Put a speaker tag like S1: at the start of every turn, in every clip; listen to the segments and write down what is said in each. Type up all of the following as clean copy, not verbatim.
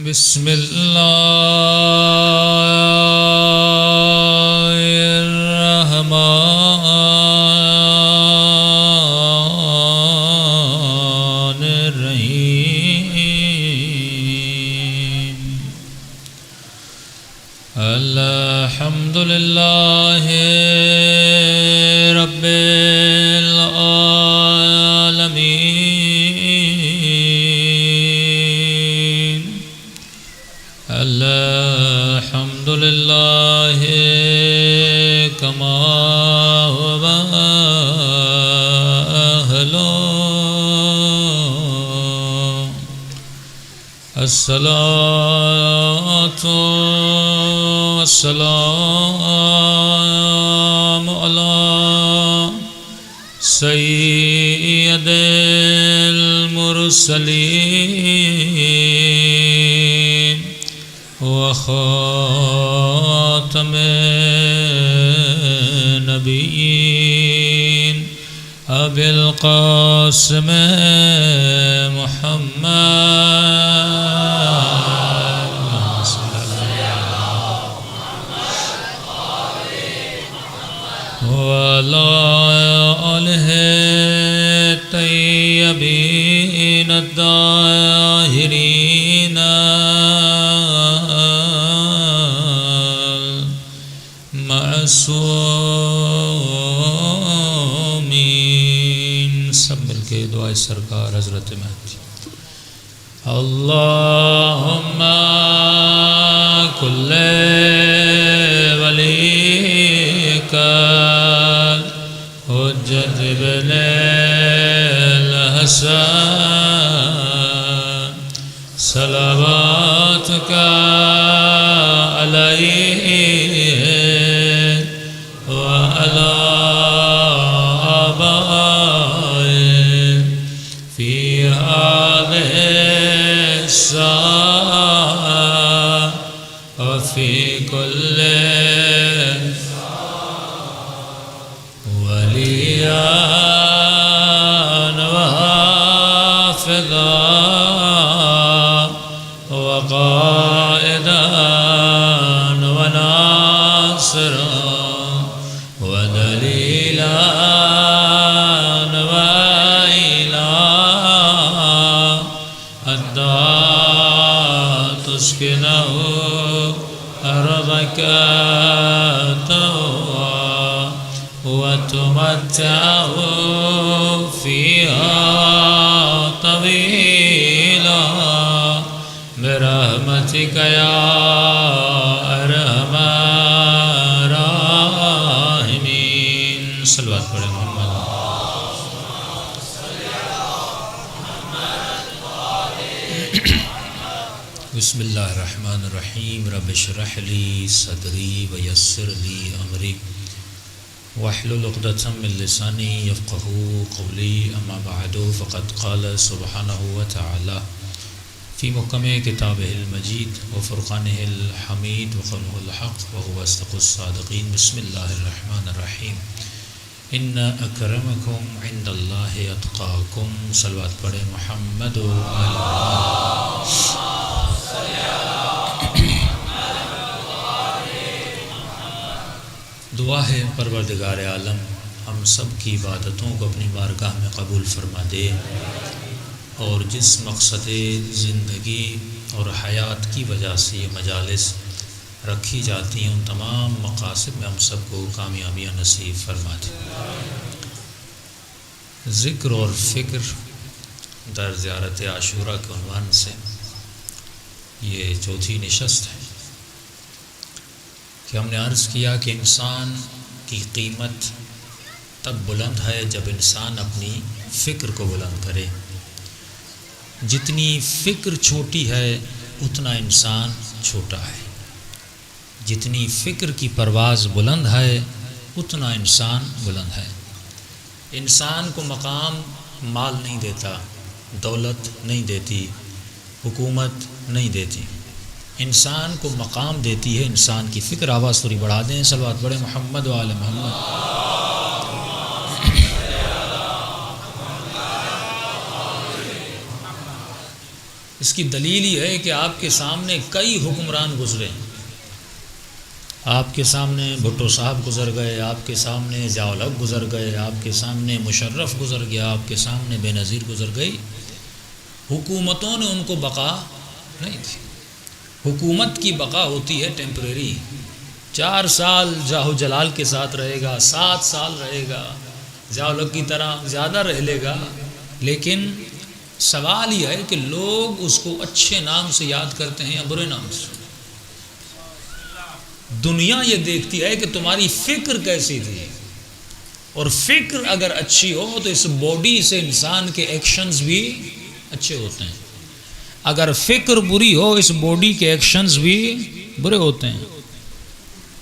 S1: بسم الله الرحمن الرحيم الحمد لله رب العالمين الحمد لله كما هو أهله الصلاة والسلام على سيد المرسلين وخاتم النبيين أبي القاسم محمد وعلى آله الطيبين الطاهرين معصومين سب مل کے دعائے سرکار حضرت مہدی اللہم کل ولیک حجت ابن الحسن صلواتک علیہ وعلى آبائه في هذه الساعة وفي كل وليا وحافظا وقائدا وناصرا ودليلا وإلى الدار تسكنه أرضك طوعا وتمتعه فيها طويلا برحمتك يا أرحم الراحمين صلوات پڑھیں محمد بسم اللہ الرحمن الرحیم رب اشرح لی صدری ویسر لی امری واحلل عقدۃ من لسانی یفقهوا قولی اما بعد فقد قال سبحانہ وتعالی فی محکم کتابہ المجید وفرقانہ الحمید وقولہ الحق وهو اصدق الصادقین بسم اللہ الرحمن الرحیم ان اکرمکم عند اللہ اتقاکم صلوات پڑھیں محمد و دعا ہے پروردگار عالم ہم سب کی عبادتوں کو اپنی بارگاہ میں قبول فرما دے اور جس مقصد زندگی اور حیات کی وجہ سے یہ مجالس رکھی جاتی ہیں ان تمام مقاصد میں ہم سب کو کامیابیاں نصیب فرما دے۔ ذکر اور فکر در زیارت عاشورہ کے عنوان سے یہ چوتھی نشست ہے کہ ہم نے عرض کیا کہ انسان کی قیمت تب بلند ہے جب انسان اپنی فکر کو بلند کرے۔ جتنی فکر چھوٹی ہے اتنا انسان چھوٹا ہے، جتنی فکر کی پرواز بلند ہے اتنا انسان بلند ہے۔ انسان کو مقام مال نہیں دیتا، دولت نہیں دیتی، حکومت نہیں دیتی، انسان کو مقام دیتی ہے انسان کی فکر۔ آواز تھوڑی بڑھا دیں، صلوات پڑھیں محمد و آل محمد۔ اس کی دلیل یہ ہے کہ آپ کے سامنے کئی حکمران گزرے، آپ کے سامنے بھٹو صاحب گزر گئے، آپ کے سامنے ضیاء الحق گزر گئے، آپ کے سامنے مشرف گزر گیا، آپ کے سامنے بے نظیر گزر گئی، حکومتوں نے ان کو بقا نہیں تھی۔ حکومت کی بقا ہوتی ہے ٹیمپریری، 4 سال جاہ و جلال کے ساتھ رہے گا، 7 سال رہے گا، ضیاء الحق کی طرح زیادہ رہ لے گا، لیکن سوال یہ ہے کہ لوگ اس کو اچھے نام سے یاد کرتے ہیں یا برے نام سے۔ دنیا یہ دیکھتی ہے کہ تمہاری فکر کیسی تھی، اور فکر اگر اچھی ہو تو اس باڈی سے انسان کے ایکشنز بھی اچھے ہوتے ہیں، اگر فکر بری ہو اس باڈی کے ایکشنز بھی برے ہوتے ہیں۔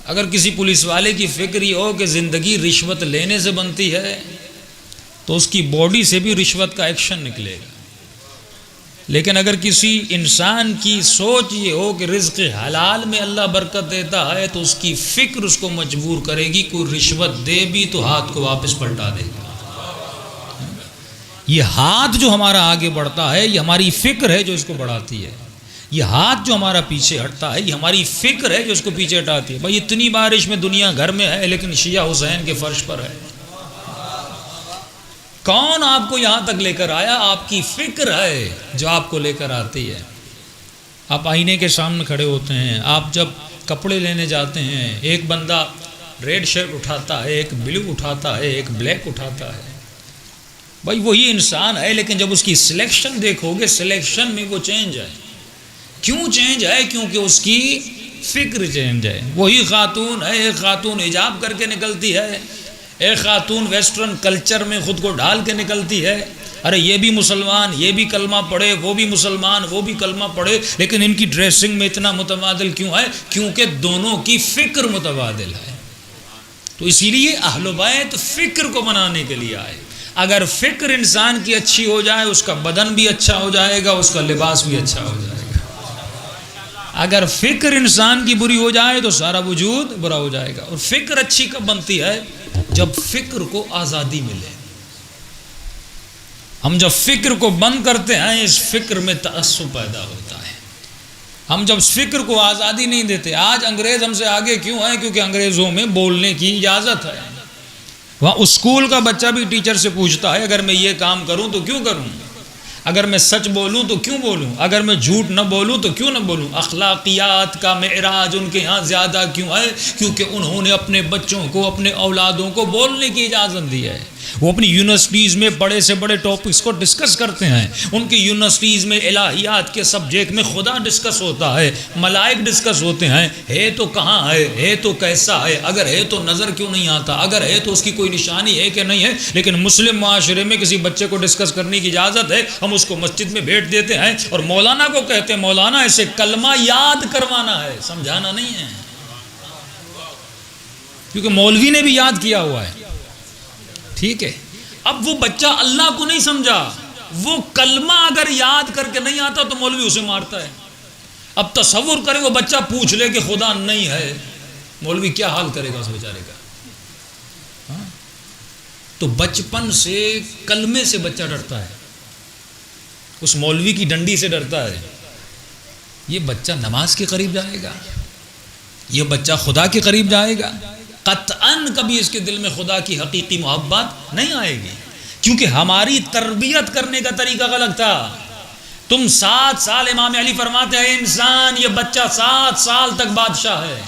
S1: اگر کسی پولیس والے کی فکر یہ ہو کہ زندگی رشوت لینے سے بنتی ہے تو اس کی باڈی سے بھی رشوت کا ایکشن نکلے گا، لیکن اگر کسی انسان کی سوچ یہ ہو کہ رزق حلال میں اللہ برکت دیتا ہے تو اس کی فکر اس کو مجبور کرے گی، کوئی رشوت دے بھی تو ہاتھ کو واپس پلٹا دے گا۔ یہ ہاتھ جو ہمارا آگے بڑھتا ہے یہ ہماری فکر ہے جو اس کو بڑھاتی ہے، یہ ہاتھ جو ہمارا پیچھے ہٹتا ہے یہ ہماری فکر ہے جو اس کو پیچھے ہٹاتی ہے۔ بھائی اتنی بارش میں دنیا گھر میں ہے لیکن شیعہ حسین کے فرش پر ہے، کون آپ کو یہاں تک لے کر آیا؟ آپ کی فکر ہے جو آپ کو لے کر آتی ہے۔ آپ آئینے کے سامنے کھڑے ہوتے ہیں، آپ جب کپڑے لینے جاتے ہیں، ایک بندہ ریڈ شرٹ اٹھاتا ہے، ایک بلو اٹھاتا ہے، ایک بلیک اٹھاتا ہے، بھائی وہی انسان ہے، لیکن جب اس کی سلیکشن دیکھو گے سلیکشن میں وہ چینج ہے۔ کیوں چینج ہے؟ کیونکہ اس کی فکر چینج ہے۔ وہی خاتون ہے، ایک خاتون حجاب کر کے نکلتی ہے، ایک خاتون ویسٹرن کلچر میں خود کو ڈال کے نکلتی ہے، ارے یہ بھی مسلمان، یہ بھی کلمہ پڑھے، وہ بھی مسلمان، وہ بھی کلمہ پڑھے، لیکن ان کی ڈریسنگ میں اتنا متبادل کیوں ہے؟ کیونکہ دونوں کی فکر متبادل ہے۔ تو اسی لیے اہل بیت فکر کو بنانے کے لیے آئے۔ اگر فکر انسان کی اچھی ہو جائے اس کا بدن بھی اچھا ہو جائے گا، اس کا لباس بھی اچھا ہو جائے گا۔ اگر فکر انسان کی بری ہو جائے تو سارا وجود برا ہو جائے گا۔ اور فکر اچھی کب بنتی ہے؟ جب فکر کو آزادی ملے۔ ہم جب فکر کو بند کرتے ہیں اس فکر میں تعصب پیدا ہوتا ہے، ہم جب فکر کو آزادی نہیں دیتے۔ آج انگریز ہم سے آگے کیوں ہیں؟ کیونکہ انگریزوں میں بولنے کی اجازت ہے۔ وہاں اسکول کا بچہ بھی ٹیچر سے پوچھتا ہے اگر میں یہ کام کروں تو کیوں کروں، اگر میں سچ بولوں تو کیوں بولوں، اگر میں جھوٹ نہ بولوں تو کیوں نہ بولوں۔ اخلاقیات کا معراج ان کے یہاں زیادہ کیوں ہے؟ کیونکہ انہوں نے اپنے بچوں کو، اپنے اولادوں کو بولنے کی اجازت دی ہے۔ وہ اپنی یونیورسٹیز میں بڑے سے بڑے ٹاپکس کو ڈسکس کرتے ہیں، ان کی یونیورسٹیز میں الہیات کے سبجیکٹ میں خدا ڈسکس ہوتا ہے، ملائک ڈسکس ہوتے ہیں، ہے تو کہاں ہے تو کیسا ہے، اگر ہے تو نظر کیوں نہیں آتا، اگر ہے تو اس کی کوئی نشانی ہے کہ نہیں ہے۔ لیکن مسلم معاشرے میں کسی بچے کو ڈسکس کرنے کی اجازت ہے، ہم اس کو مسجد میں بھیج دیتے ہیں اور مولانا کو کہتے ہیں مولانا اسے کلمہ یاد کروانا ہے، سمجھانا نہیں ہے، کیونکہ مولوی نے بھی یاد کیا ہوا ہے۔ ٹھیک ہے، اب وہ بچہ اللہ کو نہیں سمجھا، وہ کلمہ اگر یاد کر کے نہیں آتا تو مولوی اسے مارتا ہے۔ اب تصور کرے وہ بچہ پوچھ لے کہ خدا نہیں ہے، مولوی کیا حال کرے گا اس بیچارے کا؟ تو بچپن سے کلمے سے بچہ ڈرتا ہے، اس مولوی کی ڈنڈی سے ڈرتا ہے۔ یہ بچہ نماز کے قریب جائے گا، یہ بچہ خدا کے قریب جائے گا؟ قطعاً کبھی اس کے دل میں خدا کی حقیقی محبت نہیں آئے گی، کیونکہ ہماری تربیت کرنے کا طریقہ غلط تھا۔ تم 7 سال، امام علی فرماتے ہیں انسان یہ بچہ 7 سال تک بادشاہ ہے۔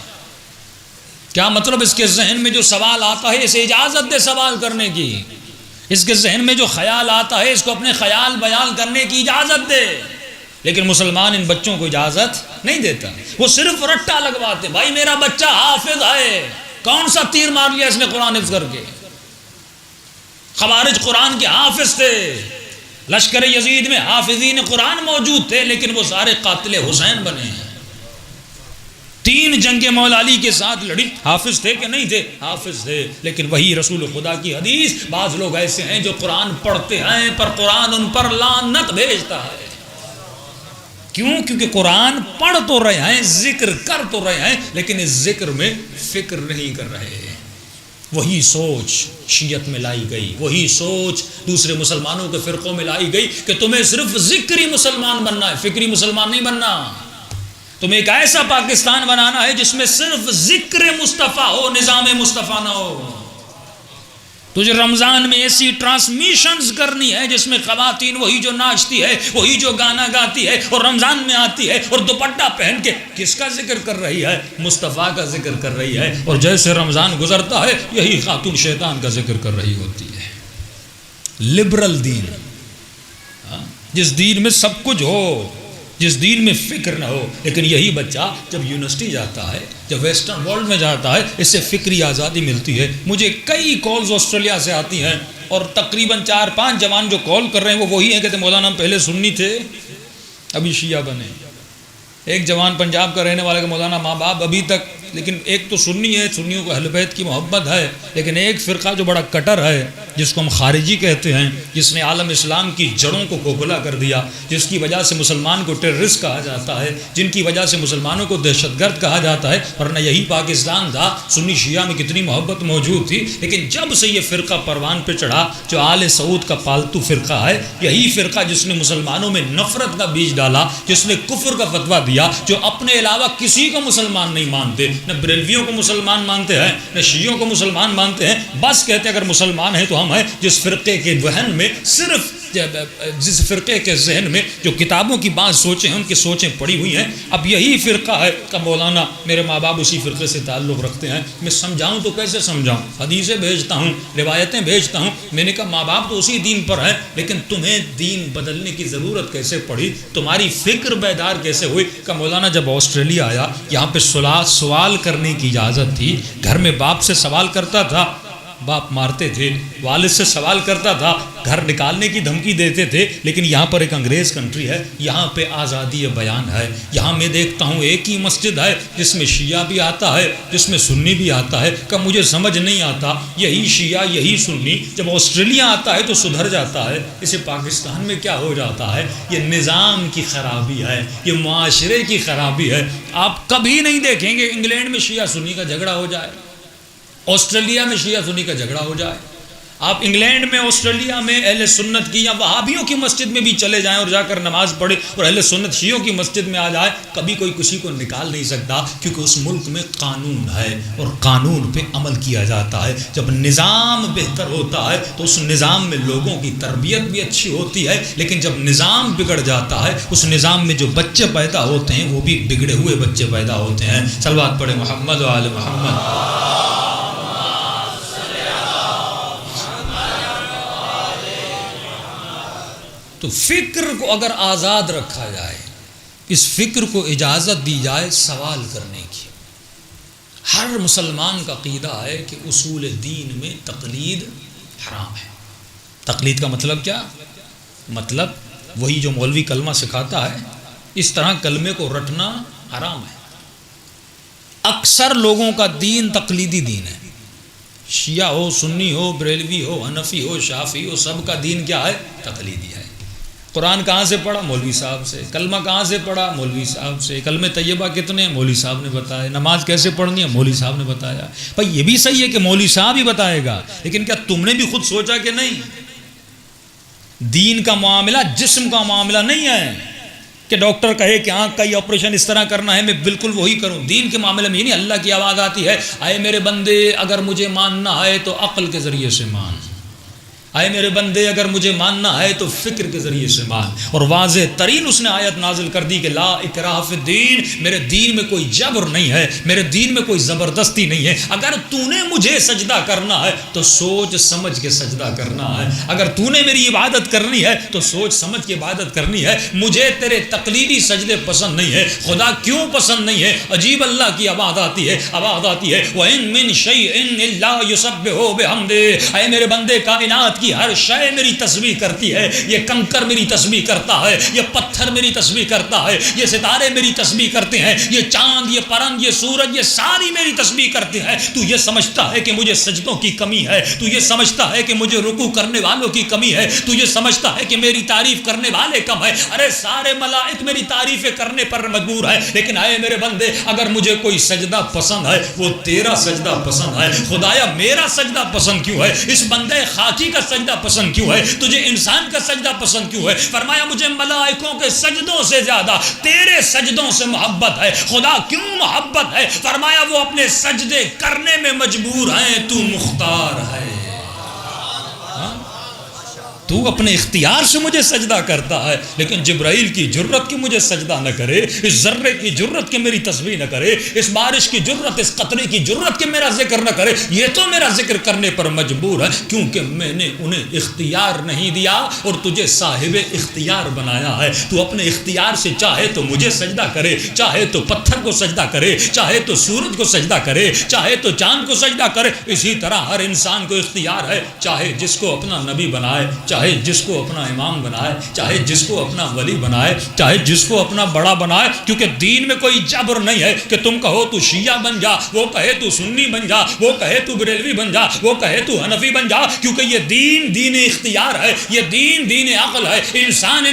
S1: کیا مطلب؟ اس کے ذہن میں جو سوال آتا ہے اسے اجازت دے سوال کرنے کی، اس کے ذہن میں جو خیال آتا ہے اس کو اپنے خیال بیان کرنے کی اجازت دے۔ لیکن مسلمان ان بچوں کو اجازت نہیں دیتا، وہ صرف رٹا لگواتے، بھائی میرا بچہ حافظ ہے، کون سا تیر مار لیا اس نے قرآن حفظ کر کے؟ خوارج قرآن کے حافظ تھے، لشکر یزید میں حافظین قرآن موجود تھے، لیکن وہ سارے قاتل حسین بنے ہیں۔ 3 جنگیں مولا علی کے ساتھ لڑی، حافظ تھے کہ نہیں تھے؟ حافظ تھے، لیکن وہی رسول خدا کی حدیث، بعض لوگ ایسے ہیں جو قرآن پڑھتے ہیں پر قرآن ان پر لعنت بھیجتا ہے۔ کیوں؟ کیونکہ قرآن پڑھ تو رہے ہیں، ذکر کر تو رہے ہیں، لیکن اس ذکر میں فکر نہیں کر رہے ہیں۔ وہی سوچ شیعت میں لائی گئی، وہی سوچ دوسرے مسلمانوں کے فرقوں میں لائی گئی کہ تمہیں صرف ذکری مسلمان بننا ہے، فکری مسلمان نہیں بننا. تمہیں ایک ایسا پاکستان بنانا ہے جس میں صرف ذکر مصطفیٰ ہو، نظام مصطفیٰ نہ ہو. تجھے رمضان میں ایسی ٹرانسمیشنز کرنی ہے جس میں خواتین وہی جو ناچتی ہے، وہی جو گانا گاتی ہے اور رمضان میں آتی ہے اور دوپٹہ پہن کے کس کا ذکر کر رہی ہے؟ مصطفیٰ کا ذکر کر رہی ہے. اور جیسے رمضان گزرتا ہے یہی خاتون شیطان کا ذکر کر رہی ہوتی ہے. لبرل دین، جس دین میں سب کچھ ہو، جس دین میں فکر نہ ہو. لیکن یہی بچہ جب یونیورسٹی جاتا ہے، جب ویسٹرن ورلڈ میں جاتا ہے، اس سے فکری آزادی ملتی ہے. مجھے کئی کالز آسٹریلیا سے آتی ہیں اور تقریباً 4-5 جوان جو کال کر رہے ہیں وہ وہی ہیں. کہتے ہیں مولانا ہم پہلے سنی تھے ابھی شیعہ بنے. ایک جوان پنجاب کا رہنے والا کہ مولانا ماں باپ ابھی تک، لیکن ایک تو سنی ہے، سنیوں کو اہل بیت کی محبت ہے، لیکن ایک فرقہ جو بڑا کٹر ہے جس کو ہم خارجی کہتے ہیں، جس نے عالم اسلام کی جڑوں کو کھوکھلا کر دیا، جس کی وجہ سے مسلمان کو ٹیررسٹ کہا جاتا ہے، جن کی وجہ سے مسلمانوں کو دہشت گرد کہا جاتا ہے. ورنہ یہی پاکستان تھا، سنی شیعہ میں کتنی محبت موجود تھی. لیکن جب سے یہ فرقہ پروان پہ چڑھا جو آل سعود کا پالتو فرقہ ہے، یہی فرقہ جس نے مسلمانوں میں نفرت کا بیج ڈالا، جس نے کفر کا فتویٰ دیا، جو اپنے علاوہ کسی کو مسلمان نہیں مانتے، نہ بریلویوں کو مسلمان مانتے ہیں، نہ شیعوں کو مسلمان مانتے ہیں. بس کہتے ہیں اگر مسلمان ہیں تو ہم ہیں. جس فرقے کے ذہن میں صرف جس فرقے کے ذہن میں جو کتابوں کی بعض سوچیں ہیں، ان کی سوچیں پڑی ہوئی ہیں. اب یہی فرقہ ہے کہ مولانا میرے ماں باپ اسی فرقے سے تعلق رکھتے ہیں. میں سمجھاؤں تو کیسے سمجھاؤں؟ حدیثیں بھیجتا ہوں، روایتیں بھیجتا ہوں. میں نے کہا ماں باپ تو اسی دین پر ہیں، لیکن تمہیں دین بدلنے کی ضرورت کیسے پڑی؟ تمہاری فکر بیدار کیسے ہوئی؟ کہ مولانا جب آسٹریلیا آیا، یہاں پہ سوال کرنے کی اجازت تھی. گھر میں باپ سے سوال کرتا تھا، باپ مارتے تھے. والد سے سوال کرتا تھا، گھر نکالنے کی دھمکی دیتے تھے. لیکن یہاں پر ایک انگریز کنٹری ہے، یہاں پہ آزادی بیان ہے. یہاں میں دیکھتا ہوں ایک ہی مسجد ہے جس میں شیعہ بھی آتا ہے، جس میں سنی بھی آتا ہے. کہ مجھے سمجھ نہیں آتا، یہی شیعہ یہی سنی جب آسٹریلیا آتا ہے تو سدھر جاتا ہے، اسے پاکستان میں کیا ہو جاتا ہے؟ یہ نظام کی خرابی ہے، یہ معاشرے کی خرابی ہے. آپ کبھی نہیں دیکھیں گے انگلینڈ میں شیعہ سنی کا جھگڑا ہو جائے، آسٹریلیا میں شیعہ سنی کا جھگڑا ہو جائے. آپ انگلینڈ میں، آسٹریلیا میں اہل سنت کی یا وہابیوں کی مسجد میں بھی چلے جائیں اور جا کر نماز پڑھے اور اہل سنت شیعوں کی مسجد میں آ جائے، کبھی کوئی کسی کو نکال نہیں سکتا، کیونکہ اس ملک میں قانون ہے اور قانون پہ عمل کیا جاتا ہے. جب نظام بہتر ہوتا ہے تو اس نظام میں لوگوں کی تربیت بھی اچھی ہوتی ہے. لیکن جب نظام بگڑ جاتا ہے، اس نظام میں جو بچے پیدا ہوتے ہیں وہ بھی بگڑے ہوئے بچے پیدا ہوتے ہیں. صلوات پڑھے محمد و آل محمد. تو فکر کو اگر آزاد رکھا جائے، اس فکر کو اجازت دی جائے سوال کرنے کی. ہر مسلمان کا عقیدہ ہے کہ اصول دین میں تقلید حرام ہے. تقلید کا مطلب کیا؟ مطلب وہی جو مولوی کلمہ سکھاتا ہے اس طرح کلمے کو رٹنا حرام ہے. اکثر لوگوں کا دین تقلیدی دین ہے. شیعہ ہو، سنی ہو، بریلوی ہو، حنفی ہو، شافعی ہو، سب کا دین کیا ہے؟ تقلیدی ہے. قرآن کہاں سے پڑھا؟ مولوی صاحب سے. کلمہ کہاں سے پڑھا؟ مولوی صاحب سے. کلمہ طیبہ کتنے ہیں؟ مولوی صاحب نے بتایا. نماز کیسے پڑھنی ہے؟ مولوی صاحب نے بتایا. بھائی یہ بھی صحیح ہے کہ مولوی صاحب ہی بتائے گا، لیکن کیا تم نے بھی خود سوچا کہ نہیں دین کا معاملہ جسم کا معاملہ نہیں ہے کہ ڈاکٹر کہے کہ آنکھ کا یہ آپریشن اس طرح کرنا ہے میں بالکل وہی کروں. دین کے معاملے میں یہ نہیں. اللہ کی آواز آتی ہے، اے میرے بندے اگر مجھے ماننا ہے تو عقل کے ذریعے سے مان، اے میرے بندے اگر مجھے ماننا ہے تو فکر کے ذریعے سے مان. اور واضح ترین اس نے آیت نازل کر دی کہ لا اکراہ فی الدین، میرے دین میں کوئی جبر نہیں ہے، میرے دین میں کوئی زبردستی نہیں ہے. اگر تو نے مجھے سجدہ کرنا ہے تو سوچ سمجھ کے سجدہ کرنا ہے. اگر تو نے میری عبادت کرنی ہے تو سوچ سمجھ کے عبادت کرنی ہے. مجھے تیرے تقلیدی سجدے پسند نہیں ہے. خدا کیوں پسند نہیں ہے؟ عجیب اللہ کی آواز آتی ہے، آواز آتی ہے وَإِن مِّن شَيْءٍ إِلَّا يُسَبِّحُ بِحَمْدِهِ. اے میرے بندے کائنات کی ہر شے میری تسبیح کرتی ہے. یہ کنکر میری تسبیح کرتا ہے, یہ پتھر میری تسبیح کرتا ہے, یہ ستارے میری تسبیح کرتے ہیں, یہ چاند, یہ پرند, یہ سورج, یہ ساری میری تسبیح کرتے ہیں. تو یہ سمجھتا ہے کہ مجھے سجدوں کی کمی ہے, تو یہ سمجھتا ہے کہ مجھے رکوع کرنے والوں کی کمی ہے, تو یہ سمجھتا ہے کہ میری تعریف کرنے والے کم ہے. ارے سارے ملائک میری تعریفیں کرنے پر مجبور ہے, لیکن اے میرے بندے اگر مجھے کوئی سجدہ پسند ہے وہ تیرا سجدہ پسند ہے. خدایا میرا سجدہ پسند کیوں ہے؟ اس بندے خاکی کا سجدہ پسند کیوں ہے؟ تجھے انسان کا سجدہ پسند کیوں ہے؟ فرمایا مجھے ملائکوں کے سجدوں سے زیادہ تیرے سجدوں سے محبت ہے. خدا کیوں محبت ہے؟ فرمایا وہ اپنے سجدے کرنے میں مجبور ہیں, تو مختار ہے. تو اپنے اختیار سے مجھے سجدہ کرتا ہے, لیکن جبرائیل کی جرت کہ مجھے سجدہ نہ کرے, اس ذرے کی جرت کہ میری تسبیح نہ کرے, اس بارش کی جرت, اس قطرے کی جرت کہ میرا ذکر نہ کرے, یہ تو میرا ذکر کرنے پر مجبور ہے کیونکہ میں نے انہیں اختیار نہیں دیا اور تجھے صاحب اختیار بنایا ہے. تو اپنے اختیار سے چاہے تو مجھے سجدہ کرے, چاہے تو پتھر کو سجدہ کرے, چاہے تو سورج کو سجدہ کرے, چاہے تو چاند کو سجدہ کرے. اسی طرح ہر انسان کو اختیار ہے, چاہے جس کو اپنا نبی بنائے, چاہے جس کو اپنا امام بنائے, چاہے جس کو اپنا ولی بنائے, چاہے جس کو اپنا بڑا بنائے. کیونکہ دین میں کوئی جبر نہیں ہے کہ تم کہو تو شیعہ بن جا, وہ کہے تو سنی بن جا, وہ کہے تو بریلوی بن جا, وہ کہے تو حنفی بن جا. کیونکہ یہ دین دین اختیار ہے, یہ دین دین عقل ہے. انسان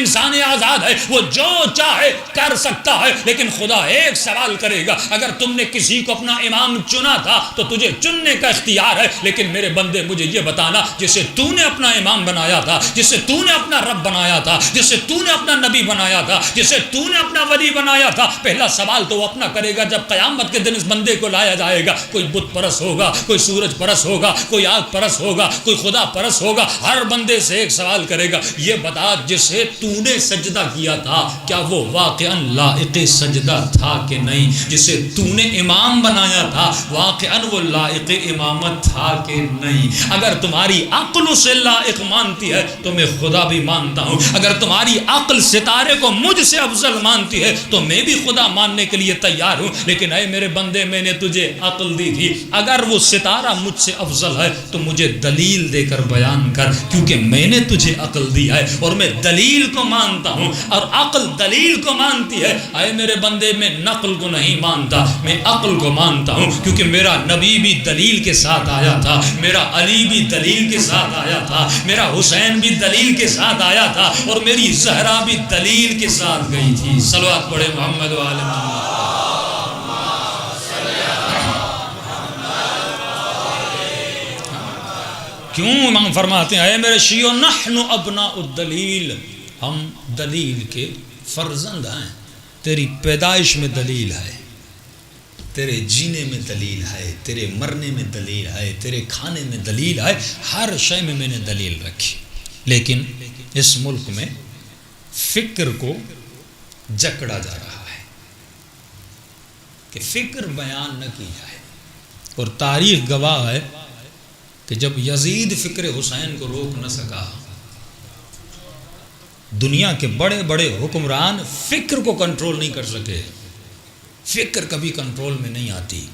S1: آزاد ہے, وہ جو چاہے کر سکتا ہے. لیکن خدا ایک سوال کرے گا, اگر تم نے کسی کو اپنا امام چنا تھا تو تجھے چننے کا اختیار ہے, لیکن میرے بندے مجھے یہ بتانا, جسے تو نے اپنا امام بنایا تھا, جسے تو نے اپنا رب بنایا تھا, جسے تو نے اپنا نبی بنایا تھا, جسے تو نے اپنا ولی بنایا تھا, پہلا سوال تو وہ اپنا کرے گا جب قیامت کے دن اس بندے کو لایا جائے گا. کوئی بت پرست ہوگا, کوئی سورج پرست ہوگا, کوئی آگ پرست ہوگا, کوئی خدا پرست ہوگا. ہر بندے سے ایک سوال کرے گا, یہ بتا جسے تو نے سجدہ کیا تھا کیا وہ واقعاً لائق سجدہ تھا کہ نہیں؟ جسے تو نے امام بنایا تھا واقعاً وہ لائق امامت تھا کہ نہیں؟ اگر تمہاری عقل اسے لائق مانتی ہے تو میں خدا بھی مانتا ہوں. اگر تمہاری عقل ستارے کو مجھ سے افضل مانتی ہے تو میں بھی خدا ماننے کے لیے تیار ہوں. لیکن اے میرے بندے میں نے تجھے عقل دی تھی, اگر وہ ستارہ مجھ سے افضل ہے تو مجھے دلیل دے کر بیان کر, کیونکہ میں نے تجھے عقل دی ہے اور میں دلیل کو مانتا ہوں اور عقل دلیل کو مانتی ہے. اے میرے بندے میں نقل کو نہیں مانتا, میں عقل کو مانتا ہوں, کیونکہ میرا نبی بھی دلیل کے ساتھ آیا تھا, میرا علی بھی دلیل کے ساتھ آیا تھا, میرا حسین بھی دلیل کے ساتھ آیا تھا, اور میری زہرا بھی دلیل کے ساتھ گئی تھی. صلوات پڑھے محمد و آل محمد. کیوں امام فرماتے ہیں, اے میرے شیعو نحن ابناء الدلیل, ہم دلیل کے فرزند ہیں. تیری پیدائش میں دلیل ہے, تیرے جینے میں دلیل ہے, تیرے مرنے میں دلیل ہے, تیرے کھانے میں دلیل ہے, ہر شے میں نے دلیل رکھی. لیکن اس ملک میں فکر کو جکڑا جا رہا ہے کہ فکر بیان نہ کی جائے, اور تاریخ گواہ ہے کہ جب یزید فکر حسین کو روک نہ سکا, دنیا کے بڑے بڑے حکمران فکر کو کنٹرول نہیں کر سکے. فکر کبھی کنٹرول میں نہیں آتی,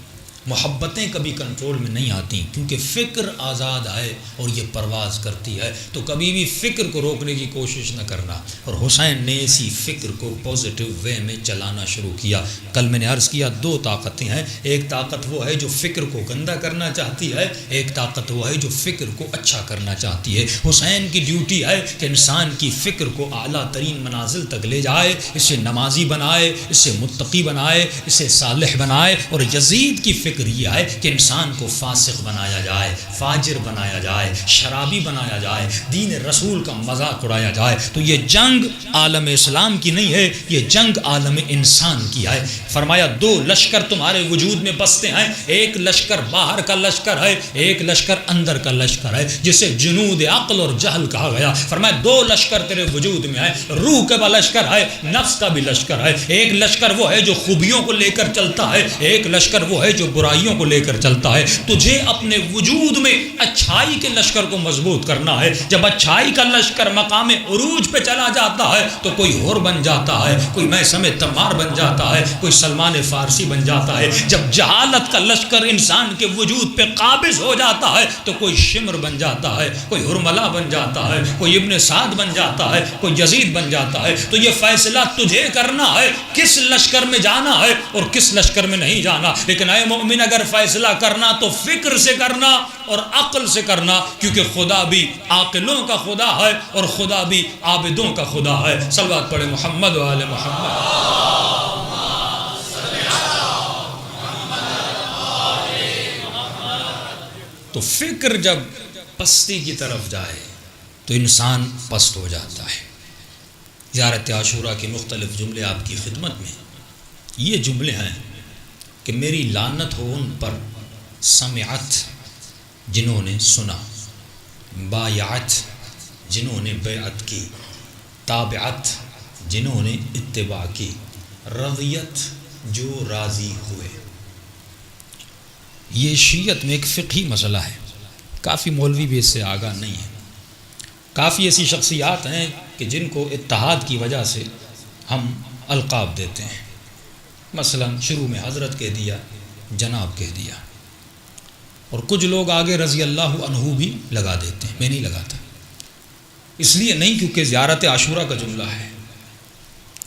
S1: محبتیں کبھی کنٹرول میں نہیں آتی, کیونکہ فکر آزاد ہے اور یہ پرواز کرتی ہے. تو کبھی بھی فکر کو روکنے کی کوشش نہ کرنا. اور حسین نے اسی فکر کو پازیٹیو وے میں چلانا شروع کیا. کل میں نے عرض کیا دو طاقتیں ہیں, ایک طاقت وہ ہے جو فکر کو گندا کرنا چاہتی ہے, ایک طاقت وہ ہے جو فکر کو اچھا کرنا چاہتی ہے. حسین کی ڈیوٹی ہے کہ انسان کی فکر کو اعلیٰ ترین منازل تک لے جائے, اسے نمازی بنائے, اسے متقی بنائے, اسے صالح بنائے. اور یزید کی فکر یہ ہے کہ انسان کو فاسق بنایا جائے, فاجر بنایا جائے, شرابی بنایا جائے, دین رسول کا مذاق اڑایا جائے. تو یہ جنگ عالم اسلام کی نہیں ہے, یہ جنگ عالم انسان کی ہے. فرمایا دو لشکر تمہارے وجود میں بستے ہیں, ایک لشکر باہر کا لشکر ہے, ایک لشکر اندر کا لشکر ہے, جسے جنود عقل اور جہل کہا گیا. فرمایا دو لشکر تیرے وجود میں ہے, روح کا لشکر ہے, نفس کا بھی لشکر ہے. ایک لشکر وہ ہے جو خوبیوں کو لے کر چلتا ہے, ایک لشکر وہ ہے جو برائیوں کو لے کر چلتا ہے. تجھے اپنے وجود میں اچھائی کے لشکر کو مضبوط کرنا ہے. جب اچھائی کا لشکر مقام عروج پہ چلا جاتا ہے تو کوئی ہور بن جاتا ہے, کوئی میثم تمار بن جاتا ہے, کوئی سلمان فارسی بن جاتا ہے. جب جہالت کا لشکر انسان کے وجود پہ قابض ہو جاتا ہے تو کوئی شمر بن جاتا ہے, کوئی ہرملا بن جاتا ہے, کوئی ابن سعد بن جاتا ہے, کوئی یزید بن جاتا ہے. تو یہ فیصلہ تجھے کرنا ہے کس لشکر میں جانا ہے اور کس لشکر میں نہیں جانا. لیکن اے مومن, اگر فیصلہ کرنا تو فکر سے کرنا اور عقل سے کرنا, کیونکہ خدا بھی عاقلوں کا خدا ہے اور خدا بھی عابدوں کا خدا ہے. صلوات پڑھے محمد و آل محمد. تو فکر جب پستی کی طرف جائے تو انسان پست ہو جاتا ہے. زیارت عاشورہ کے مختلف جملے آپ کی خدمت میں. یہ جملے ہیں کہ میری لعنت ہو ان پر سمعت جنہوں نے سنا, بایعت جنہوں نے بیعت کی, تابعت جنہوں نے اتباع کی, رضیت جو راضی ہوئے. یہ شیعت میں ایک فقہی مسئلہ ہے. کافی مولوی بھی اس سے آگاہ نہیں ہے. کافی ایسی شخصیات ہیں کہ جن کو اتحاد کی وجہ سے ہم القاب دیتے ہیں. مثلا شروع میں حضرت کہہ دیا, جناب کہہ دیا, اور کچھ لوگ آگے رضی اللہ عنہ بھی لگا دیتے ہیں. میں نہیں لگاتا, اس لیے نہیں کیونکہ زیارت عاشورہ کا جملہ ہے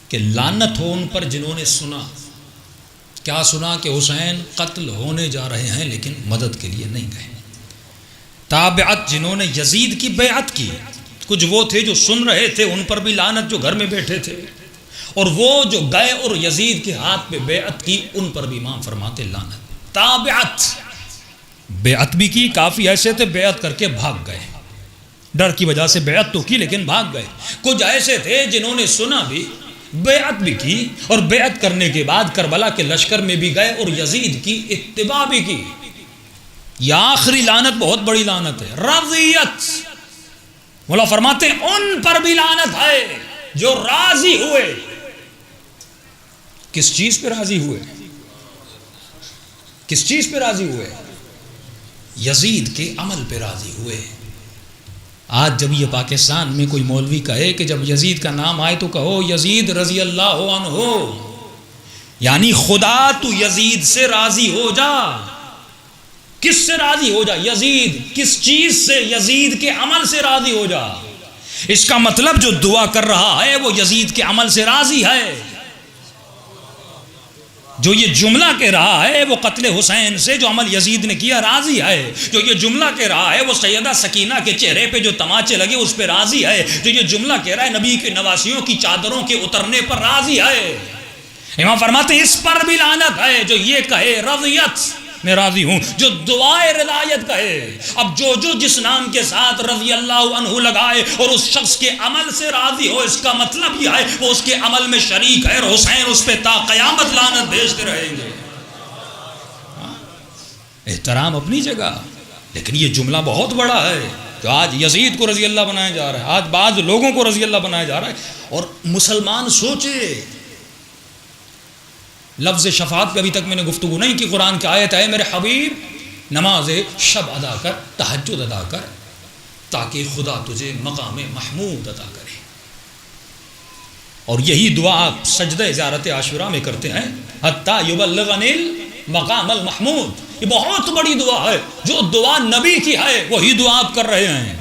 S1: کہ لعنت ہو ان پر جنہوں نے سنا. کیا سنا؟ کہ حسین قتل ہونے جا رہے ہیں لیکن مدد کے لیے نہیں گئے. تابعت جنہوں نے یزید کی بیعت کی. کچھ وہ تھے جو سن رہے تھے, ان پر بھی لعنت جو گھر میں بیٹھے تھے, اور وہ جو گئے اور یزید کے ہاتھ پہ بیعت کی ان پر بھی امام فرماتے لعنت. تابعت بیعت بھی کی, کافی ایسے تھے بیعت کر کے بھاگ گئے, ڈر کی وجہ سے بیعت تو کی لیکن بھاگ گئے. کچھ ایسے تھے جنہوں نے سنا بھی, بیعت بھی کی, اور بیعت کرنے کے بعد کربلا کے لشکر میں بھی گئے اور یزید کی اتباع بھی کی. یہ آخری لعنت بہت بڑی لعنت ہے, رضیت. مولا فرماتے ہیں ان پر بھی لعنت ہے جو راضی ہوئے. کس چیز پہ راضی ہوئے؟ کس چیز پہ راضی ہوئے؟ یزید کے عمل پہ راضی ہوئے. آج جب یہ پاکستان میں کوئی مولوی کہے کہ جب یزید کا نام آئے تو کہو یزید رضی اللہ عنہ, یعنی خدا تو یزید سے راضی ہو جا. کس سے راضی ہو جا؟ یزید. کس چیز سے؟ یزید کے عمل سے راضی ہو جا. اس کا مطلب جو دعا کر رہا ہے وہ یزید کے عمل سے راضی ہے. جو یہ جملہ کہہ رہا ہے وہ قتل حسین سے جو عمل یزید نے کیا راضی ہے. جو یہ جملہ کہہ رہا ہے وہ سیدہ سکینہ کے چہرے پہ جو تماچے لگے اس پہ راضی ہے. جو یہ جملہ کہہ رہا ہے نبی کے نواسیوں کی چادروں کے اترنے پر راضی ہے. امام فرماتے ہیں اس پر بھی لعنت ہے جو یہ کہے رضیت میں راضی ہوں, جو دعائے رضایت کہے. اب جو جس نام کے ساتھ رضی اللہ عنہ لگائے اور اس شخص کے عمل سے راضی ہو, اس کا مطلب یہ ہے وہ اس کے عمل میں شریک ہے, اور حسین اس پہ تا قیامت لعنت بھیجتے رہیں گے. احترام اپنی جگہ, لیکن یہ جملہ بہت بڑا ہے. تو آج یزید کو رضی اللہ بنایا جا رہا ہے, آج بعض لوگوں کو رضی اللہ بنایا جا رہا ہے. اور مسلمان سوچے, لفظ شفاعت پہ ابھی تک میں نے گفتگو نہیں کی. قرآن کی آیت ہے میرے حبیب نماز شب ادا کر, تہجد ادا کر, تاکہ خدا تجھے مقام محمود عطا کرے. اور یہی دعا آپ سجدہ زیارت عاشورہ میں کرتے ہیں, حتی یبلغنی المقام المحمود. یہ بہت بڑی دعا ہے. جو دعا نبی کی ہے وہی دعا آپ کر رہے ہیں.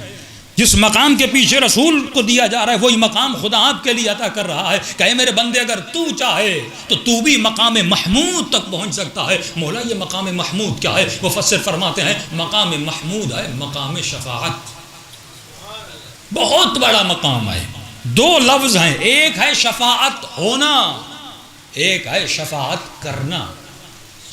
S1: جس مقام کے پیچھے رسول کو دیا جا رہا ہے وہی مقام خدا آپ کے لیے عطا کر رہا ہے. کہ میرے بندے اگر تو چاہے تو تو بھی مقام محمود تک پہنچ سکتا ہے. مولا یہ مقام محمود کیا ہے؟ مفسر فرماتے ہیں مقام محمود ہے مقام شفاعت. بہت بڑا مقام ہے. دو لفظ ہیں, ایک ہے شفاعت ہونا, ایک ہے شفاعت کرنا.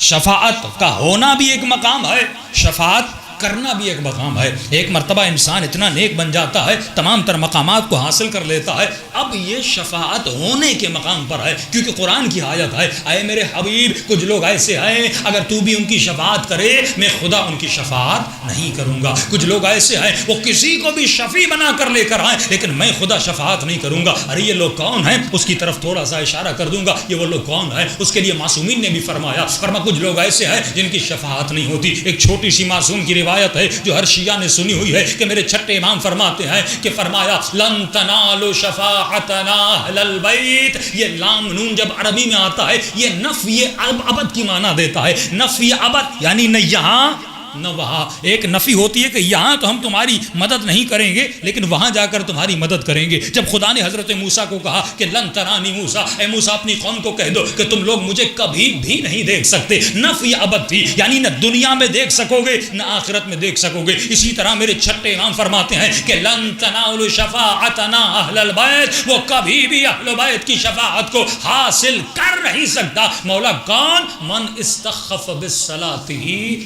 S1: شفاعت کا ہونا بھی ایک مقام ہے, شفاعت
S2: کرنا بھی ایک مقام ہے. ایک مرتبہ انسان اتنا نیک بن جاتا ہے, تمام تر مقامات کو حاصل کر لیتا ہے. اب یہ شفاعت ہونے کے مقام پر ہے, کیونکہ قرآن کی آیت ہے, اے میرے حبیب کچھ لوگ ایسے ہیں اگر تو بھی ان کی شفاعت کرے میں خدا ان کی شفاعت نہیں کروں گا. کچھ لوگ ایسے ہیں وہ کسی کو بھی شفیع بنا کر لے کر آئیں لیکن میں خدا شفاعت نہیں کروں گا. ارے یہ لوگ کون ہیں؟ اس کی طرف تھوڑا سا اشارہ کر دوں گا. یہ وہ لوگ کون ہیں؟ اس کے لیے معصومین نے بھی فرمایا کچھ لوگ ایسے ہیں جن کی شفاعت نہیں ہوتی. ایک چھوٹی سی معصوم کی روایت ہے جو ہر شیعہ نے سنی ہوئی ہے کہ میرے چھٹے امام فرماتے ہیں کہ فرمایا لن تنالوا شفاعتنا اہل البیت. یہ لام نون جب عربی میں آتا ہے یہ نفی ابد کی معنی دیتا ہے. نفی ابد یعنی نہ یہاں نہ وہاں. ایک نفی ہوتی ہے کہ یہاں تو ہم تمہاری مدد نہیں کریں گے لیکن وہاں جا کر تمہاری مدد کریں گے. جب خدا نے حضرت موسیٰ کو کہا کہ لن ترانی موسیٰ, اے موسیٰ اپنی قوم کو کہہ دو کہ تم لوگ مجھے کبھی بھی نہیں دیکھ سکتے. نفی ابد تھی یعنی نہ دنیا میں دیکھ سکو گے نہ آخرت میں دیکھ سکو گے. اسی طرح میرے چھٹے امام فرماتے ہیں کہ لن تنالوا شفاعتنا اہل البیت, وہ کبھی بھی اہل بیت کی شفاعت کو حاصل کر نہیں سکتا. مولا کون؟ من استخف بالصلاۃ,